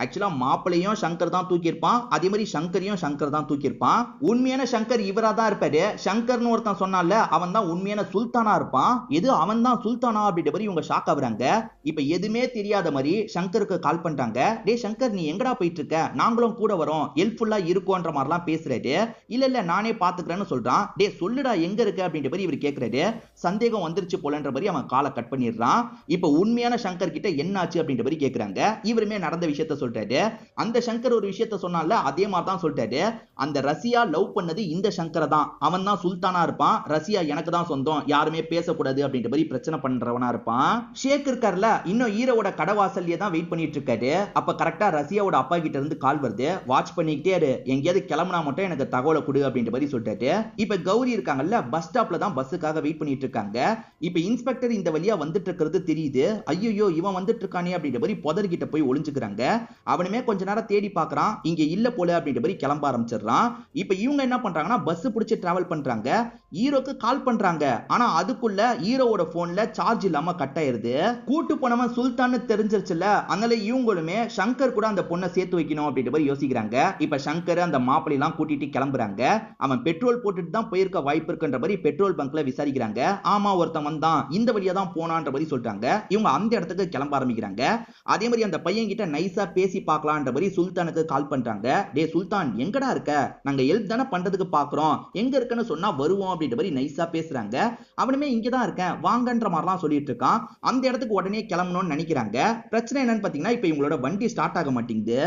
ஆக்சுவலா மாப்பிள்ளையும் சங்கர் தான் தூக்கியிருப்பான், அதே மாதிரி சங்கரையும் சங்கர் தான் தூக்கியிருப்பான். உண்மையான சங்கர் இவரா தான் இருப்பாரு. சங்கர்னு ஒருத்தன் சொன்னால அவன் தான் உண்மையான சுல்தானா இருப்பான். எது அவன் தான் சுல்தானா அப்படின்ற மாதிரி இவங்க ஷாக் ஆகுறாங்க. இப்ப எதுவுமே தெரியாத மாதிரி சங்கருக்கு கால் பண்றாங்க. டே சங்கர், நீ எங்கடா போயிட்டு இருக்க, நாங்களும் கூட வரோம், ஹெல்ப்ஃபுல்லா இருக்கும்ன்ற மாதிரிலாம் பேசுறாரு. இல்ல இல்ல நானே பாத்துக்கிறேன்னு சொல்றான். டே சொல்லுடா எங்க இருக்க அப்படின்ற மாதிரி இவர் கேக்குறாரு. சந்தேகம் வந்துருச்சு போலன்ற மாதிரி அவன் காலை கட் பண்ணிடுறான். இப்ப உண்மையான சங்கர் கிட்ட என்ன ஆச்சு அப்படின்ற மாதிரி கேக்குறாங்க. இவருமே நடந்த விஷயத்த சொல்றாரு. அந்த சங்கர் ஒரு விஷயத்த சொன்னால அதே மாதிரி தான் சொல்றாரு. அந்த ரஷ்யா லவ் பண்ணது இந்த சங்கரை தான், அவன் தான் சுல்தானா இருப்பான், ரஷ்யா எனக்கு தான் சொந்தம், யாருமே பேசக்கூடாது அப்படின்ற மாதிரி பிரச்சனை பண்றவனா இருப்பான். ஷேக் இருக்கார்ல, இன்னும் ஹீரோவோட கடவாசல்லே தான் வெயிட் பண்ணிட்டு இருக்காரு. அப்ப கரெக்டா ரஷ்யாவோட அப்பா கிட்ட இருந்து கால் வருது. வாட்ச் பண்ணிக்கிட்டே இரு, எங்கேயாவது கிளம்புனா மட்டும் எனக்கு தகவலை கொடு அப்படின்ற மாதிரி சொல்லிட்டாரு. இப்ப கௌரி இருக்காங்கல்ல, பஸ் ஸ்டாப்ல தான் பஸ்ஸுக்காக வெயிட் பண்ணிட்டு இருக்காங்க. இப்ப இன்ஸ்பெக்டர் இந்த வழியா வந்துட்டு இருக்கிறது தெரியுது. ஐயோ இவன் வந்துட்டு இருக்கானே அப்படின்ற மாதிரி புதர்கிட்ட போய் ஒளிஞ்சுக்கிறாங்க. அவனுமே கொஞ்ச நேரம் தேடி பாக்குறான், இங்க இல்ல போல அப்படின்ற மாதிரி கிளம்ப ஆரம்பிச்சிடறான். இப்ப இவங்க என்ன பண்றாங்கன்னா பஸ் பிடிச்சு டிராவல் பண்றாங்க. ஹீரோக்கு கால் பண்றாங்க. ஆனா அதுக்குள்ள ஹீரோவோட போன்ல சார்ஜ் இல்லாம கட் ஆயிருது. கூட்டு போனவன் சுல்தான் தெரிஞ்சிருச்சுல, அதனால இவங்களுமே சங்கர் கூட அந்த பொண்ணை சேர்த்து வைக்கணும் அப்படின்ற மாதிரி யோசிக்கிறாங்க. இப்ப சங்கர் அந்த மாப்பிள்ளை எல்லாம் கூட்டிட்டு கிளம்புறாங்க. அவன் பெட்ரோல் போட்டுட்டு தான் போயிருக்க வாய்ப்பு இருக்குன்ற மாதிரி பெட்ரோல் பங்க்ல விசாரிக்கிறாங்க. ஆமா ஒருத்தன் வந்தான், இந்த வழியா தான் போனான்ற மாதிரி சொல்றாங்க. இவங்க அந்த இடத்துக்கு கிளம்ப ஆரம்பிக்கிறாங்க. அதே மாதிரி அந்த பையன் கிட்ட நைஸா பேசி பார்க்கலான்ற மாதிரி சுல்தானுக்கு கால் பண்றாங்க. டே சுல்தான் எங்கடா இருக்க, நாங்க ஹெல்ப் தானே பண்றதுக்கு பாக்குறோம், எங்க இருக்குன்னு சொன்னா வருவோம் அப்படின்ற மாதிரி நைஸா பேசுறாங்க. அவனுமே இங்கதான் இருக்கேன் வாங்கன்ற மாதிரிலாம் சொல்லிட்டு இருக்கான். அந்த இடத்துக்கு உடனே கிளம்பணும்னு நினைக்கிறாங்க. பிரச்சனை என்னன்னு பாத்தீங்கன்னா இப்ப இவங்களோட வண்டி ஸ்டார்ட் ஆக மாட்டேங்குது.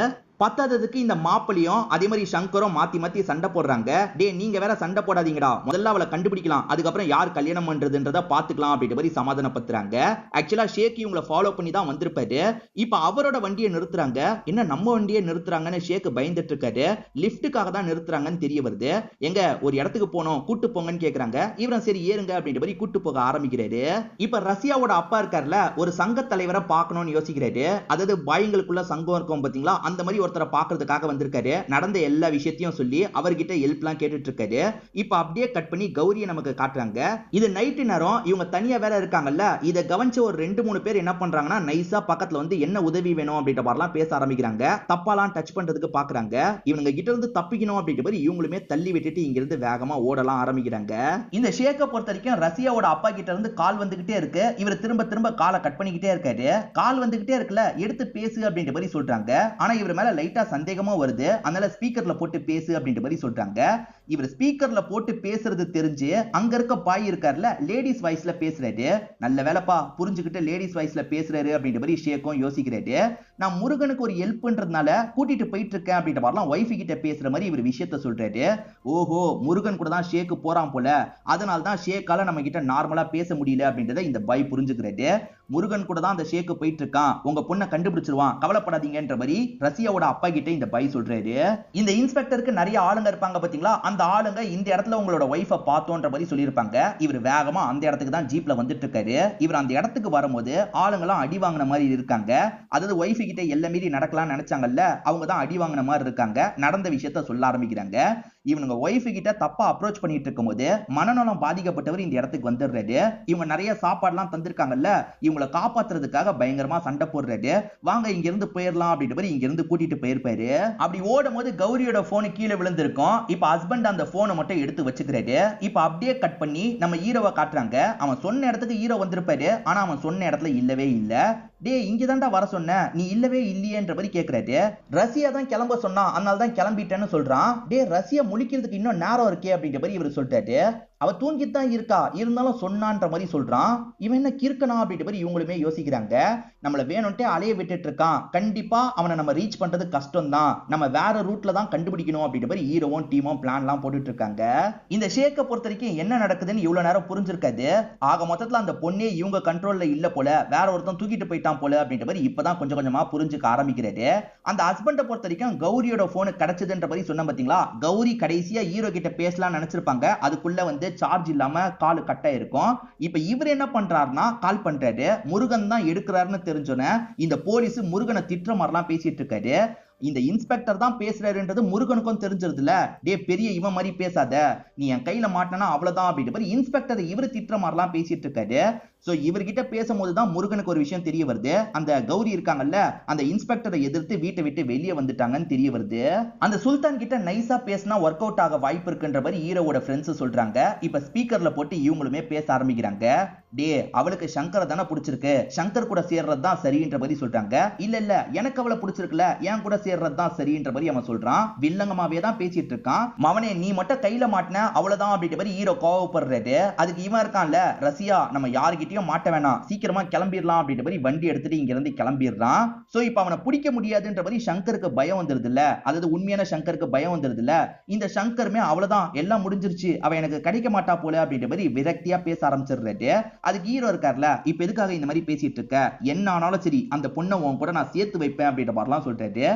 பத்தாததுக்கு இந்த மாப்பிளையும் அதே மாதிரி சங்கரும் மாத்தி மாத்தி சண்டை போடுறாங்க. டே நீங்க வேற சண்டை போடாதீங்கடா, முதல்ல அவளை கண்டுபிடிக்கலாம், அதுக்கப்புறம் யார் கல்யாணம் பண்றதுன்றத பாத்துக்கலாம் அப்படின்ற மாதிரி சமாதானப்படுத்துறாங்க. ஆக்சுவலா ஷேக் இவங்களை ஃபாலோ பண்ணி தான் வந்திருப்பாரு. இப்ப அவரோட வண்டியை நிறுத்துறாங்க. என்ன நம்ம வண்டியை நிறுத்துறாங்கன்னு ஷேக் பயந்துட்டு இருக்காரு. லிப்டுக்காக தான் நிறுத்துறாங்கன்னு தெரிய வருது. எங்க ஒரு இடத்துக்கு போனோம் கூட்டு போங்கன்னு கேக்குறாங்க. இவரும் சரி ஏறுங்க அப்படின்ற மாதிரி கூட்டு போக ஆரம்பிக்கிறாரு. இப்ப ரஷ்யாவோட அப்பா இருக்கார்ல, ஒரு சங்க தலைவரை பார்க்கணும்னு யோசிக்கிறாரு. அதாவது பாய்களுக்குள்ள சங்கம் இருக்கும் பாத்தீங்களா, அந்த மாதிரி ஒருத்தரை பார்க்கிறதுக்காக வந்திருக்காரு. நடந்த எல்லா விஷயத்தையும் சொல்லி அவர்கிட்ட ஹெல்ப்லாம் கேட்டுட்டு இருக்காரு. இப்ப அப்படியே கட் பண்ணி கௌரியை நமக்கு காட்டுறாங்க. இது நைட்டு நேரம், இவங்க தனியா வேற இருக்காங்கல்ல, இதை கவனிச்ச ஒரு 2-3 பேர் என்ன பண்றாங்கன்னா நைஸா பக்கத்துல வந்து என்ன உதவி வேணும் அப்படின்ற மாதிரிலாம் பேச ஆரம்பிக்கிறாங்க. தப்பாலாம் டச் பண்றதுக்கு பாக்குறாங்க. இவங்க கிட்ட இருந்து தப்பிக்கணும் அப்படின்ற மாதிரி இவங்களுமே தள்ளி விட்டுட்டு இங்க இருந்து வேகமா ஓடலாம் ஆரம்பிக்கிறாங்க. இந்த ஷேக்கை பொறுத்த வரைக்கும் ரஷ்யாவோட அப்பா கிட்ட இருந்து கால் வந்துகிட்டே இருக்கு. இவர் திரும்ப திரும்ப காலை கட் பண்ணிக்கிட்டே இருக்காரு. கால் வந்துகிட்டே இருக்குல்ல, எடுத்து பேசு அப்படின்ற மாதிரி சொல்றாங்க. ஆனா இவர் மேல லைட்டா சந்தேகமா வருது. அதனால ஸ்பீக்கர்ல போட்டு பேசு அப்படின்ற மாதிரி சொல்றாங்க. இவர் ஸ்பீக்கர்ல போட்டு பேசுறது தெரிஞ்சு அங்க இருக்க பாய் இருக்கார்ல, லேடிஸ் வாய்ஸ்ல பேசுறாரு. நல்ல வேலைப்பா புரிஞ்சுக்கிட்டு லேடிஸ் வாய்ஸ்ல பேசுறாரு அப்படின்ற மாதிரி ஷேக்கும் யோசிக்கிறாரு. நான் முருகனுக்கு ஒரு ஹெல்ப் பண்றதுனால கூட்டிட்டு போயிட்டு இருக்கேன் அப்படின்ற மாதிரிலாம் வைஃப் கிட்ட பேசுற மாதிரி இவர் விஷயத்த சொல்றாரு. ஓஹோ முருகன் கூட தான் ஷேக்கு போறான் போல, அதனால தான் ஷேக்கால நம்ம கிட்ட நார்மலா பேச முடியல அப்படின்றத இந்த பாய் புரிஞ்சுக்கிறாரு. முருகன் கூட தான் அந்த ஷேக்கு போயிட்டு இருக்கான், உங்க பொண்ணை கண்டுபிடிச்சிருவான், கவலைப்படாதீங்கன்ற மாதிரி ரஷ்யாவோட அப்பா கிட்ட இந்த பை சொல்றாரு. இந்த இன்ஸ்பெக்டருக்கு நிறைய ஆளுங்க இருப்பாங்க பாத்தீங்களா, அந்த ஆளுங்க இந்த இடத்துல உங்களோட ஒய்ஃபை பார்த்தோன்ற மாதிரி சொல்லியிருப்பாங்க. இவர் வேகமா அந்த இடத்துக்கு தான் ஜீப்ல வந்துட்டு இருக்காரு. இவர் அந்த இடத்துக்கு வரும்போது ஆளுங்கெல்லாம் அடி வாங்கின மாதிரி இருக்காங்க. அதாவது ஒய்ஃபு கிட்ட எல்லை மீறி நடக்கலாம்னு நினைச்சாங்கல்ல, அவங்க தான் அடி வாங்கின மாதிரி இருக்காங்க. நடந்த விஷயத்த சொல்ல ஆரம்பிக்கிறாங்க. இவனுங்க ஒய்ஃபு கிட்ட தப்பா அப்ரோச் பண்ணிட்டு இருக்கும்போது மனநலம் பாதிக்கப்பட்டவர் இந்த இடத்துக்கு வந்துடுறாரு. இவங்க நிறைய சாப்பாடுலாம் தந்திருக்காங்கல்ல, இவங்களை காப்பாத்துறதுக்காக பயங்கரமா சண்டை போடுறாரு. வாங்க இங்க இருந்து போயிடலாம் அப்படின்ட்டு இங்க இருந்து கூட்டிட்டு போயிருப்பாரு. அப்படி ஓடும் போது கௌரியோட போன் கீழே விழுந்திருக்கும். இப்ப ஹஸ்பண்ட் அந்த போனை மட்டும் எடுத்து வச்சுக்கிறாரு. இப்ப அப்படியே கட் பண்ணி நம்ம ஹீரோவை காட்டுறாங்க. அவன் சொன்ன இடத்துக்கு ஹீரோ வந்திருப்பாரு. ஆனா அவன் சொன்ன இடத்துல இல்லவே இல்ல. டே இங்கதான்டா வர சொன்ன, நீ இல்லவே இல்லையேன்ற மாதிரி கேக்குறாரு. ரஷ்யா தான் கிளம்ப சொன்னா, அதனால தான் கிளம்பிட்டேன்னு சொல்றான். டே ரஷ்யா முழிக்கிறதுக்கு இன்னும் நேரம் இருக்கே அப்படின்ற மாதிரி இவர் சொல்லிட்டாரு. அவ தூங்கிட்டு தான் இருக்கா, இருந்தாலும் சொன்னான்ற மாதிரி சொல்றான். இவன் என்ன கிறுக்கனா அப்படின்ற மாதிரி இவங்களுமே யோசிக்கிறாங்க. நம்மள வேணும்ட்டே அலைய விட்டுட்டு இருக்கான், கண்டிப்பா அவனை நம்ம ரீச் பண்றது கஷ்டம் தான், நம்ம வேற ரூட்ல தான் கண்டுபிடிக்கணும் அப்படின்ற மாதிரி ஹீரோவும் டீமும் பிளான்லாம் போட்டுட்டு இருக்காங்க. இந்த ஷேக்கை பொறுத்த வரைக்கும் என்ன நடக்குதுன்னு இவ்வளவு நேரம் புரிஞ்சிருக்காது. ஆக மொத்தத்துல அந்த பொண்ணே இவங்க கண்ட்ரோல்ல இல்ல போல, வேற ஒருத்தன் தூக்கிட்டு போயிட்டான் போல அப்படின்ற மாதிரி இப்பதான் கொஞ்சம் கொஞ்சமா புரிஞ்சுக்க ஆரம்பிக்கிறாரு. அந்த ஹஸ்பண்டை பொறுத்த வரைக்கும் கௌரியோட போன் கிடைச்சதுன்ற மாதிரி சொன்ன பாத்தீங்களா, கௌரி கடைசியா ஹீரோ கிட்ட பேசலாம் நினைச்சிருப்பாங்க. அதுக்குள்ள வந்து சார்ஜ் இல்லாம கால் கட்ட இருக்கும். இப்ப இவர் என்ன பண்றாருன்னா கால் பண்றாரு. முருகன் தான் எடுக்கிறாருன்னு தெரிஞ்சோனே இந்த போலீஸ் முருகனை திட்டுற மாதிரிலாம் பேசிட்டு இருக்காரு. இந்த இன்ஸ்பெக்டர் தான் பேசுறாருன்றது முருகனுக்கும் தெரிஞ்சிருதுல. டே பெரிய இவன் மாதிரி பேசாத, நீ என் கையில மாட்டனா அவ்வளவுதான் அப்படின்ற இன்ஸ்பெக்டர் இவரு திட்டுற மாதிரிலாம் பேசிட்டு இருக்காரு. சோ இவர்கிட்ட பேசும்போது தான் முருகனுக்கு ஒரு விஷயம் தெரிய வருது. அந்த கௌரி இருக்காங்கல்ல, அந்த இன்ஸ்பெக்டரை எதிர்த்து வீட்டை விட்டு வெளியே வந்துட்டாங்கன்னு தெரிய வருது. அந்த சுல்தான் கிட்ட நைஸா பேசினா ஒர்க் அவுட் ஆக வாய்ப்பு இருக்குன்ற மாதிரி ஹீரோவோட ஃப்ரெண்ட்ஸ் சொல்றாங்க. இப்ப ஸ்பீக்கர்ல போட்டு இவங்களுமே பேச ஆரம்பிக்கிறாங்க. டே அவளுக்கு சங்கரை தானே பிடிச்சிருக்கு, சங்கர் கூட சேர்றது தான் சரின்ற மாதிரி சொல்றாங்க. இல்ல இல்ல எனக்கு அவளை பிடிச்சிருக்குல, என் கூட சேர்றது தான் சரின்ற மாதிரி அவன் சொல்றான். வில்லங்கமாவே தான் பேசிட்டு இருக்கான். மவனே நீ மட்டும் கையில மாட்டின அவ்வளவுதான் அப்படின்ற மாதிரி ஹீரோ கோவப்படுறாரு. அதுக்கு இவன் இருக்கான்ல, ரஷ்யா நம்ம யாருகிட்டயும் மாட்ட வேணாம், சீக்கிரமா கிளம்பிடலாம் அப்படின்ற மாதிரி வண்டி எடுத்துட்டு இங்க இருந்து கிளம்பிடுறான். சோ இப்ப அவனை பிடிக்க முடியாதுன்ற மாதிரி சங்கருக்கு பயம் வந்துருது இல்ல, அதாவது உண்மையான சங்கருக்கு பயம் வந்துருது இல்ல. இந்த சங்கருமே அவ்வளவுதான் எல்லாம் முடிஞ்சிருச்சு, அவ எனக்கு கிடைக்க மாட்டா போல அப்படின்ற மாதிரி விரக்தியா பேச ஆரம்பிச்சிடுறாரு. அதுக்கு ஹீரோ இருக்கார்ல, இப்ப எதுக்காக இந்த மாதிரி பேசிட்டு இருக்க, என்ன ஆனாலும் சரி அந்த பொண்ணை உன் கூட நான் சேர்த்து வைப்பேன் அப்படின்ற மாதிரிலாம் சொல்றாரு.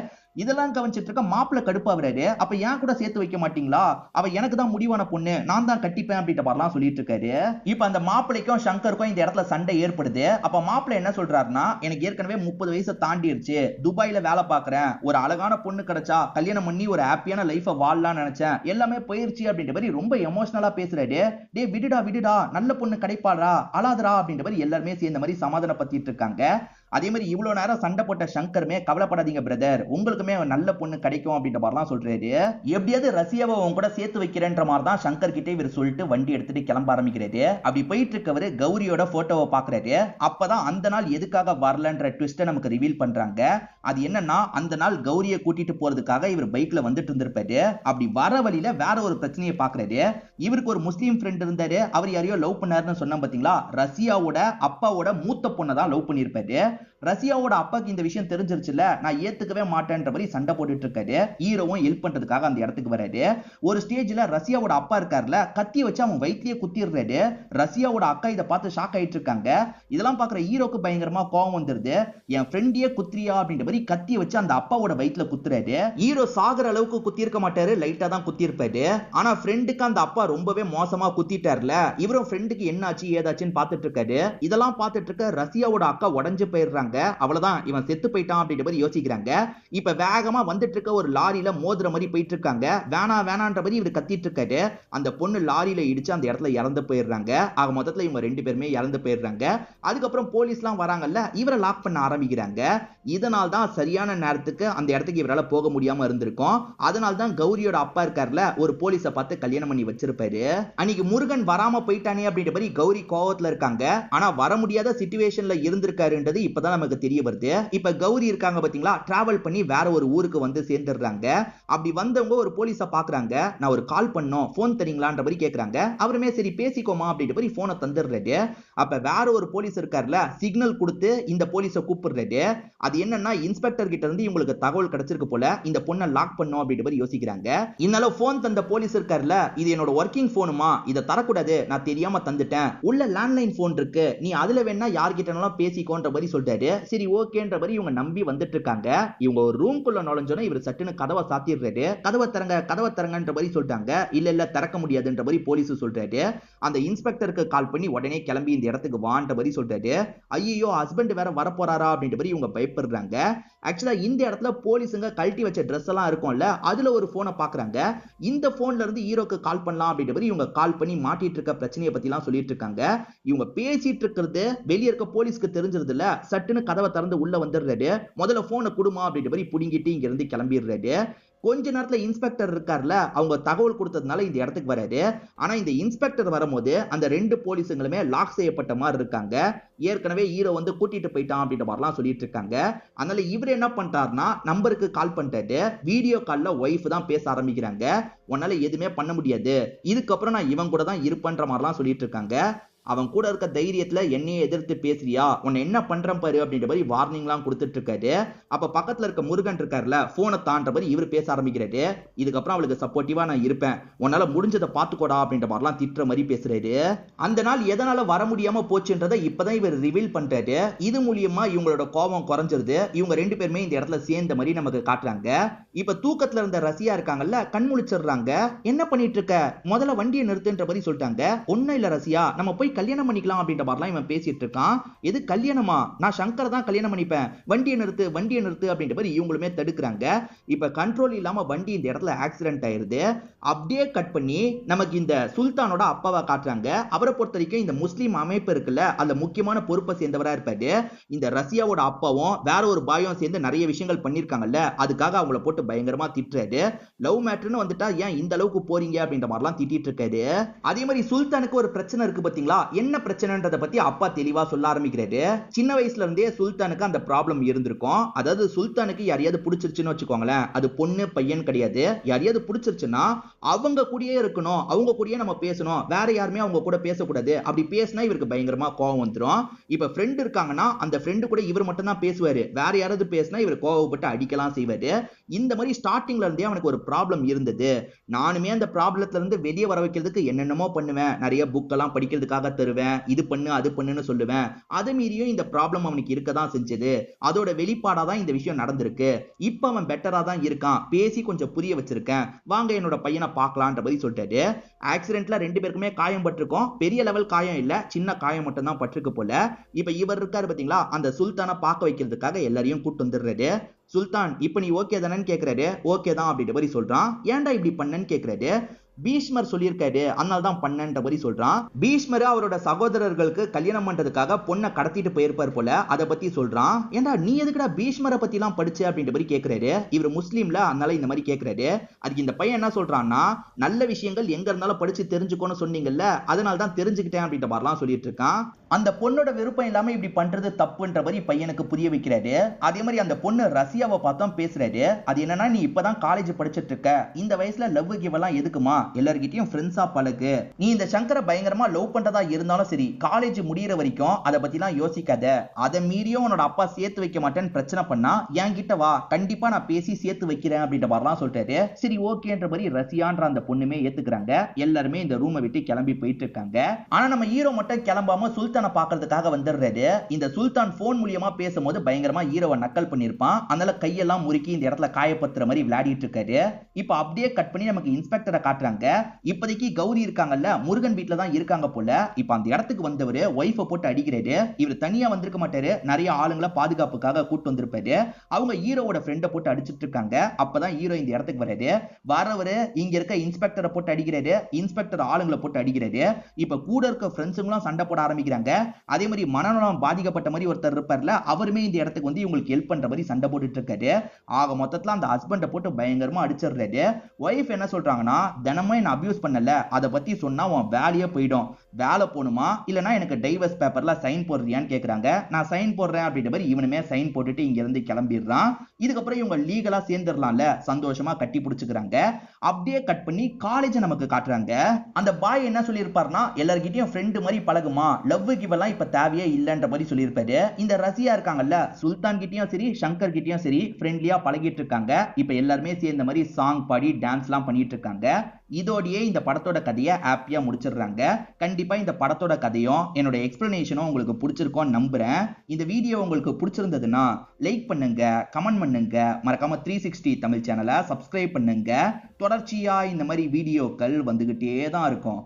இதெல்லாம் கவனிச்சிட்டு இருக்க மாப்பிள்ள கடுப்பாகிறாரு. அப்ப ஏன் கூட சேர்த்து வைக்க மாட்டீங்களா, அவ எனக்கு தான் முடிவான பொண்ணு, நான் தான் கட்டிப்பேன் அப்படின்ற மாதிரிலாம் சொல்லிட்டு இருக்காரு. இப்ப அந்த மாப்பிள்ளைக்கும் சங்கருக்கும் இந்த இடத்துல சண்டை ஏற்படுது. அப்ப மாப்பிள்ளை என்ன சொல்றாருன்னா, எனக்கு ஏற்கனவே 30 வயசை தாண்டிடுச்சு, துபாயில வேலை பார்க்கறேன், ஒரு அழகான பொண்ணு கிடைச்சா கல்யாணம் பண்ணி ஒரு ஹாப்பியான லைஃபை வாழலாம்னு நினைச்சேன், எல்லாமே போயிருச்சு அப்படின்ற மாதிரி ரொம்ப எமோஷனலா பேசுறாரு. டே விடுடா விடுடா, நல்ல பொண்ணு கிடைப்பாளா, அழாதரா அப்படின்ற மாதிரி எல்லாருமே சேர்ந்த மாதிரி சமாதானப்படுத்திட்டு இருக்காங்க. அதே மாதிரி இவ்வளவு நேரம் சண்டை போட்ட சங்கருமே கவலைப்படாதீங்க பிரதர், உங்களுக்குமே நல்ல பொண்ணு கிடைக்கும் அப்படின்ற மாதிரிலாம் சொல்றாரு. எப்படியாவது ரஷ்யாவை உன் கூட சேர்த்து வைக்கிறேன்ற மாதிரி தான் சங்கர் கிட்ட இவர் சொல்லிட்டு வண்டி எடுத்துட்டு கிளம்ப ஆரம்பிக்கிறாரு. அப்படி போயிட்டு இருக்கவரு கௌரியோட போட்டோவை பாக்குறாரு. அப்பதான் அந்த நாள் எதுக்காக வரலன்ற ட்விஸ்ட நமக்கு ரிவீல் பண்றாங்க. அது என்னன்னா, அந்த நாள் கௌரியை கூட்டிட்டு போறதுக்காக இவர் பைக்ல வந்துட்டு இருந்திருப்பாரு. அப்படி வர வழியில வேற ஒரு பிரச்சனையை பாக்குறாரு. இவருக்கு ஒரு முஸ்லீம் ஃப்ரெண்ட் இருந்தாரு, அவர் யாரையோ லவ் பண்ணாருன்னு சொன்ன பாத்தீங்களா, ரஷ்யாவோட அப்பாவோட மூத்த பொண்ணை தான் லவ் பண்ணிருப்பாரு. ரஷ்யாவோட அப்பாக்கு இந்த விஷயம் தெரிஞ்சிருச்சுல, நான் ஏத்துக்கவே மாட்டேன்ற மாதிரி சண்டை போட்டுட்டு இருக்காரு. ஹீரோவும் ஹெல்ப் பண்றதுக்காக அந்த இடத்துக்கு வராரு. ஒரு ஸ்டேஜ்ல ரஷ்யாவோட அப்பா இருக்காருல, கத்திய வச்சு அவன் வயிற்றிலேயே குத்திடுறாரு. ரஷ்யாவோட அக்கா இதை பார்த்து ஷாக் ஆயிட்டு இருக்காங்க. இதெல்லாம் பாக்குற ஹீரோக்கு பயங்கரமா கோவம் வந்துருது. என் ஃப்ரெண்டியே குத்திரியா அப்படின்ற மாதிரி கத்திய வச்சு அந்த அப்பாவோட வயிற்றுல குத்துறாரு. ஹீரோ சாகுற அளவுக்கு குத்தி இருக்க மாட்டாரு, லைட்டா தான் குத்தி இருப்பாரு. ஆனா ஃப்ரெண்டுக்கு அந்த அப்பா ரொம்பவே மோசமா குத்திட்டார்ல, இவரும் ஃப்ரெண்டுக்கு என்னாச்சு ஏதாச்சுன்னு பார்த்துட்டு இருக்காரு. இதெல்லாம் பார்த்துட்டு இருக்க ரஷ்யாவோட அக்கா உடஞ்சு போயிடுறாங்க. அவ்வளவுதான் இவன் செத்து போயிட்டான் அப்படின்ற மாதிரி யோசிக்கிறாங்க. இப்ப வேகமா வந்துட்டு இருக்க ஒரு லாரியில மோதுற மாதிரி போயிட்டு இருக்காங்க. வேணா வேணான்ற மாதிரி இவர் கத்திட்டு இருக்காரு. அந்த பொண்ணு லாரியில இடிச்சு அந்த இடத்துல இறந்து போயிடுறாங்க. ஆக மொத்தத்துல இவங்க ரெண்டு பேருமே இறந்து போயிடுறாங்க. அதுக்கப்புறம் போலீஸ்லாம் வராங்கல்ல, இவரை லாக் பண்ண ஆரம்பிக்கிறாங்க. இதனால தான் சரியான நேரத்துக்கு அந்த இடத்துக்கு இவரால போக முடியாம இருந்திருக்கும். அதனால தான் கௌரியோட அப்பா இருக்கார்ல, ஒரு போலீஸை பார்த்து கல்யாணம் பண்ணி வச்சிருப்பாரு. அன்னைக்கு முருகன் வராம போயிட்டானே அப்படின்ற மாதிரி கௌரி கோவத்துல இருக்காங்க. ஆனா வர முடியாத சிச்சுவேஷன்ல இருந்திருக்காருன்றது இப்பதான் நமக்கு தெரிய வருது. இப்ப கௌரி இருக்காங்க பாத்தீங்களா, டிராவல் பண்ணி வேற ஒரு ஊருக்கு வந்து சேர்ந்துடுறாங்க. அப்படி வந்தவங்க ஒரு போலீஸை பாக்குறாங்க. நான் ஒரு கால் பண்ணோம், போன் தரீங்களான்ற மாதிரி கேக்குறாங்க. அவருமே சரி பேசிக்கோமா அப்படின்ற மாதிரி போனை தந்துடுறாரு. அப்ப வேற ஒரு போலீஸ் இருக்காருல, சிக்னல் கொடுத்து இந்த போலீஸை கூப்பிடுறாரு. அது என்னன்னா, இன்ஸ்பெக்டர் கிட்ட இருந்து இவங்களுக்கு தகவல் கிடைச்சிருக்கு போல, இந்த பொண்ணை லாக் பண்ணும் அப்படின்ற மாதிரி யோசிக்கிறாங்க. இதனால போன் தந்த போலீஸ் இருக்காருல, இது என்னோட ஒர்க்கிங் போனுமா, இதை தரக்கூடாது, நான் தெரியாம தந்துட்டேன், உள்ள லேண்ட்லைன் போன் இருக்கு, நீ அதுல வேணா யார்கிட்டனாலும் பேசிக்கோன்ற மாதிரி சொல்லிட்டாரு. சரி ஓகேன்ற மாதிரி இவங்க நம்பி வந்துட்டு இருக்காங்க. இவங்க ஒரு ரூம்குள்ள நுழைஞ்சோன்னா இவர் சட்டுன்னு கதவை சாத்திடுறாரு. கதவை தரங்கன்ற மாதிரி சொல்லிட்டாங்க. இல்ல திறக்க முடியாதுன்ற மாதிரி போலீஸ் சொல்றாரு. அந்த இன்ஸ்பெக்டருக்கு கால் பண்ணி உடனே கிளம்பி இந்த இடத்துக்கு வான்ற மாதிரி சொல்றாரு. ஐயோ ஹஸ்பண்ட் வேற வரப்போறாரா அப்படின்ற மாதிரி இவங்க பயப்படுறாங்க. ஆக்சுவலா இந்த இடத்துல போலீஸுங்க கழட்டி வச்ச ட்ரெஸ் எல்லாம் இருக்கும்ல, அதுல ஒரு போனை பாக்குறாங்க. இந்த போன்ல இருந்து ஹீரோக்கு கால் பண்ணலாம் அப்படின்ற மாதிரி இவங்க கால் பண்ணி மாட்டிட்டு இருக்க பிரச்சனையை பத்தி எல்லாம் சொல்லிட்டு இருக்காங்க. இவங்க பேசிட்டு இருக்கிறது வெளியே இருக்க போலீஸ்க்கு தெரிஞ்சிருது இல்ல, சட்டுன்னு கதவை திறந்து உள்ள வந்துடுறாரு. முதல்ல போனை குடுமா அப்படின்ற மாதிரி புடுங்கிட்டு இங்க இருந்து கிளம்பிடுறாரு. கொஞ்ச நேரத்துல இன்ஸ்பெக்டர் இருக்கார்ல, அவங்க தகவல் கொடுத்ததுனால இந்த இடத்துக்கு வராரு. ஆனா இந்த இன்ஸ்பெக்டர் வரும்போது அந்த ரெண்டு போலீஸுங்களுமே லாக் செய்யப்பட்ட மாதிரி இருக்காங்க. ஏற்கனவே ஹீரோ வந்து கூட்டிட்டு போயிட்டான் அப்படின்ற மாதிரிலாம் சொல்லிட்டு இருக்காங்க. அதனால இவர் என்ன பண்றாருன்னா நம்பருக்கு கால் பண்ணிட்டாரு. வீடியோ கால்ல ஒய்ஃப் தான் பேச ஆரம்பிக்கிறாங்க. உன்னால எதுவுமே பண்ண முடியாது, இதுக்கப்புறம் நான் இவன் கூட தான் இருப்பேன்ற மாதிரிலாம் சொல்லிட்டு இருக்காங்க. அவன் கூட இருக்க தைரியத்துல என்னையே எதிர்த்து பேசுறியா, உன்னை என்ன பண்றேன் பாரு அப்படின்ற மாதிரி வார்னிங் எல்லாம் கொடுத்துட்டு இருக்காரு. அப்ப பக்கத்துல இருக்க முருகன் இருக்காருல, போனை தாண்ட மாதிரி இவர் பேச ஆரம்பிக்கிறாரு. இதுக்கப்புறம் அவளுக்கு சப்போர்ட்டிவா நான் இருப்பேன், உன்னால முடிஞ்சதை பாத்துக்கோடா அப்படின்ற மாதிரிலாம் திட்டுற மாதிரி பேசுறாரு. அந்த நாள் எதனால வர முடியாம போச்சுன்றதை இப்பதான் இவர் ரிவீல் பண்றாரு. இது மூலியமா இவங்களோட கோபம் குறைஞ்சிருது. இவங்க ரெண்டு பேருமே இந்த இடத்துல சேர்ந்த மாதிரி நமக்கு காட்டுறாங்க. இப்ப தூக்கத்துல இருந்த ரசியா இருக்காங்கல்ல, கண் முழிச்சிடுறாங்க. என்ன பண்ணிட்டு இருக்க, முதல்ல வண்டியை நிறுத்துன்ற மாதிரி சொல்லிட்டாங்க. ஒன்னும் இல்ல ரசியா, நம்ம போய் கல்யாணம் பண்ணிக்கலாம் அப்படின்ற மாதிரிலாம் இவன் பேசிட்டு இருக்கான். எது கல்யாணமா, நான் சங்கரை தான் கல்யாணம் பண்ணிப்பேன், வண்டியை நிறுத்து அப்படின்ற மாதிரி இவங்களுமே தடுக்கிறாங்க. இப்ப கண்ட்ரோல் இல்லாம வண்டி இந்த இடத்துல ஆக்சிடென்ட் ஆயிருது. அப்படியே கட் பண்ணி நமக்கு இந்த சுல்தானோட அப்பாவை காட்டுறாங்க. அவரை பொறுத்த வரைக்கும் இந்த முஸ்லீம் அமைப்பு இருக்குல்ல, அதுல முக்கியமான பொறுப்பை சேர்ந்தவரா இருப்பாரு. இந்த ரஷ்யாவோட அப்பாவும் வேற ஒரு பாயும் சேர்ந்து நிறைய விஷயங்கள் பண்ணிருக்காங்கல்ல, அதுக்காக அவங்கள போட்டு பயங்கரமா திட்டுறாரு. லவ் மேட்டர்னு வந்துட்டா ஏன் இந்த அளவுக்கு போறீங்க அப்படின்ற மாதிரிலாம் திட்டிட்டு இருக்காரு. அதே மாதிரி சுல்தானுக்கு ஒரு பிரச்சனை இருக்கு பாத்தீங்களா, என்ன பிரச்சனைன்றத பத்தி அப்பா தெளிவா சொல்ல ஆரம்பிக்கிறாரு. சின்ன வயசுல இருந்தே சுல்தானுக்கு அந்த ப்ராப்ளம் இருந்திருக்கும். அதாவது சுல்தானுக்கு யாரையாவது பிடிச்சிருச்சுன்னு வச்சுக்கோங்களேன், அது பொண்ணு பையன் கிடையாது, யாரையாவது பிடிச்சிருச்சுன்னா அவங்க கூடயே இருக்கணும், அவங்க கூடயே நம்ம பேசணும், வேற யாருமே அவங்க கூட பேசக்கூடாது. அப்படி பேசினா இவருக்கு பயங்கரமா கோவம் வந்துடும். இப்ப ஃப்ரெண்ட் இருக்காங்கன்னா அந்த ஃப்ரெண்டு கூட இவர் மட்டும் தான் பேசுவாரு, வேற யாராவது பேசினா இவர் கோவப்பட்டு அடிக்கலாம் செய்வாரு. இந்த மாதிரி ஸ்டார்டிங்ல இருந்தே அவனுக்கு ஒரு ப்ராப்ளம் இருந்தது. நானுமே அந்த ப்ராப்ளத்துல இருந்து வெளியே வர வைக்கிறதுக்கு என்னென்னமோ பண்ணுவேன், நிறைய புக் எல்லாம் படிக்கிறதுக்காக தருவேன், இது பண்ணு அது பண்ணுன்னு சொல்லுவேன். அதை மீறியும் இந்த ப்ராப்ளம் அவனுக்கு இருக்கதான் செஞ்சது. அதோட வெளிப்பாடா தான் இந்த விஷயம் நடந்திருக்கு. இப்ப அவன் பெட்டரா தான் இருக்கான், பேசி கொஞ்சம் புரிய வச்சிருக்கேன், வாங்க என்னோட பையனை பார்க்கலான்ற மாதிரி சொல்லிட்டாரு. ஆக்சிடென்ட்ல ரெண்டு பேருக்குமே காயம் பட்டிருக்கும். பெரிய லெவல் காயம் இல்ல, சின்ன காயம் மட்டும் தான் பட்டிருக்கு போல. இப்ப இவர் இருக்காரு பாத்தீங்களா, அந்த சுல்தானை பார்க்க வைக்கிறதுக்காக எல்லாரையும் கூட்டு வந்துடுறாரு. சுல்தான் இப்ப நீ ஓகே தானேன்னு கேக்குறாரு. ஓகே தான் அப்படின்ற மாதிரி சொல்றான். ஏன்டா இப்படி பண்ணன்னு கேக்குறாரு. பீஷ்மர் சொல்லியிருக்காரு, அதனால தான் பண்ணன்ற மாதிரி சொல்றான். பீஷ்மர் அவரோட சகோதரர்களுக்கு கல்யாணம் பண்றதுக்காக பொண்ணை கடத்திட்டு போயிருப்பார் போல, அதை பத்தி சொல்றான். ஏண்டா நீ எதுக்குடா பீஷ்மரை பத்தி எல்லாம் படிச்ச அப்படின்ற மாதிரி கேக்குறாரு. இவர் முஸ்லீம்ல, அதனால இந்த மாதிரி கேக்குறாரு. அதுக்கு இந்த பையன் என்ன சொல்றான்னா, நல்ல விஷயங்கள் எங்க இருந்தாலும் படிச்சு தெரிஞ்சுக்கோன்னு சொன்னீங்கல்ல, அதனால தான் தெரிஞ்சுக்கிட்டேன் அப்படின்ற மாதிரிலாம் சொல்லிட்டு இருக்கான். அந்த பொண்ணோட விருப்பம் இல்லாம இப்படி பண்றது தப்புன்ற மாதிரி பையனுக்கு புரிய வைக்கிறாரு. அதே மாதிரி அந்த பொண்ணு ரஷ்யாவை பார்த்தோம் பேசுறாரு. அது என்னன்னா, நீ இப்பதான் காலேஜ் படிச்சிட்டு இருக்க, இந்த வயசுல லவ் கிவ் எல்லாம் எதுக்குமா, எல்லார்கிட்டயும் ஃப்ரெண்ட்ஸா பழகு, நீ இந்த சங்கரை பயங்கரமா லவ் பண்றதா இருந்தாலும் சரி, காலேஜ் முடியிற வரைக்கும் அதை பத்திலாம் யோசிக்காத, அதை மீறியும் உன்னோட அப்பா சேர்த்து வைக்க மாட்டேன்னு பிரச்சனை பண்ணா என்கிட்ட வா, கண்டிப்பா நான் பேசி சேர்த்து வைக்கிறேன் அப்படின்ற மாதிரிலாம் சொல்லிட்டாரு. சரி ஓகேன்ற மாதிரி ரஷ்யான்ற அந்த பொண்ணுமே ஏத்துக்கிறாங்க. எல்லாருமே இந்த ரூமை விட்டு கிளம்பி போயிட்டு இருக்காங்க. ஆனா நம்ம ஹீரோ மட்டும் கிளம்பாம சுல்தானை பார்க்கிறதுக்காக வந்துடுறாரு. இந்த சுல்தான் போன் மூலியமா பேசும்போது பயங்கரமா ஹீரோவை நக்கல் பண்ணிருப்பான். அதனால கையெல்லாம் முறுக்கி இந்த இடத்துல காயப்படுத்துற மாதிரி விளையாடிட்டு இருக்காரு. இப்ப அப்படியே கட் பண்ணி நமக்கு இன்ஸ்பெக்டரை காட்டுறாங்க. இப்போதைக்கு கௌரி இருக்காங்கல்ல, முருகன் வீட்ல தான் இருக்காங்க போல. இப்ப அந்த இடத்துக்கு வந்தவரு ஒய்ஃபை போட்டு அடிக்கிறாரு. இவர் தனியா வந்திருக்க மாட்டாரு, நிறைய ஆளுங்களை பாதுகாப்புக்காக கூட்டு வந்திருப்பாரு. அவங்க ஹீரோவோட ஃப்ரெண்டை போட்டு அடிச்சிட்டு இருக்காங்க. அப்பதான் ஹீரோ இந்த இடத்துக்கு வராரு. வரவரு இங்க இருக்க இன்ஸ்பெக்டரை போட்டு அடிக்கிறாரு, இன்ஸ்பெக்டர் ஆளுங்களை போட்டு அடிக்கிறாரு. இப்ப கூட இருக்க ஃப்ரெண்ட்ஸுங்களும் சண்டை போட ஆரம்பிக்கிறாங்க. அதே மாதிரி மனநலம் பாதிக்கப்பட்ட மாதிரி ஒருத்தர் இருப்பார்ல, அவருமே இந்த இடத்துக்கு வந்து இவங்களுக்கு ஹெல்ப் பண்ற மாதிரி சண்டை போட்டுட்டு இருக்காரு. ஆக மொத்தத்துல அந்த ஹஸ்பண்டை போட்டு பயங்கரமா அடிச்சிடுறாரு. ஒய்ஃப் என்ன சொல்றாங்கன்னா, தினமும் என்ன அபியூஸ் பண்ணல, அதை பத்தி சொன்னா உன் வேலையே போயிடும், வேலை போணுமா இல்லனா எனக்கு டைவர்ஸ் பேப்பர்ல சைன் போடுறியான்னு கேக்குறாங்க. நான் சைன் போடுறேன் அப்படின்ற மாதிரி இவனுமே சைன் போட்டுட்டு இங்க இருந்து கிளம்பிடுறான். இதுக்கப்புறம் இவங்க லீகலா சேர்ந்துடலாம்ல, சந்தோஷமா கட்டி பிடிச்சுக்கிறாங்க. அப்படியே கட் பண்ணி காலேஜ் நமக்கு காட்டுறாங்க. அந்த பாய் என்ன சொல்லியிருப்பாருன்னா, எல்லார்கிட்டயும் ஃப்ரெண்டு மாதிரி பழகுமா, லவ் நம்மளுக்கு இவெல்லாம் இப்ப தேவையே இல்லைன்ற மாதிரி சொல்லியிருப்பாரு. இந்த ரசியா இருக்காங்கல்ல, சுல்தான் கிட்டயும் சரி சங்கர் கிட்டயும் சரி ஃப்ரெண்ட்லியா பழகிட்டு இருக்காங்க. இப்ப எல்லாருமே சேர்ந்த மாதிரி சாங் பாடி டான்ஸ் எல்லாம் பண்ணிட்டு இருக்காங்க. இதோடயே இந்த படத்தோட கதையை ஹாப்பியா முடிச்சிடுறாங்க. கண்டிப்பா இந்த படத்தோட கதையும் என்னோட எக்ஸ்பிளனேஷனும் உங்களுக்கு பிடிச்சிருக்கும்னு நம்புறேன். இந்த வீடியோ உங்களுக்கு பிடிச்சிருந்ததுன்னா லைக் பண்ணுங்க, கமெண்ட் பண்ணுங்க, மறக்காம 360 தமிழ் சேனலை சப்ஸ்கிரைப் பண்ணுங்க. தொடர்ச்சியா இந்த மாதிரி வீடியோக்கள் வந்துகிட்டே தான் இருக்கும்.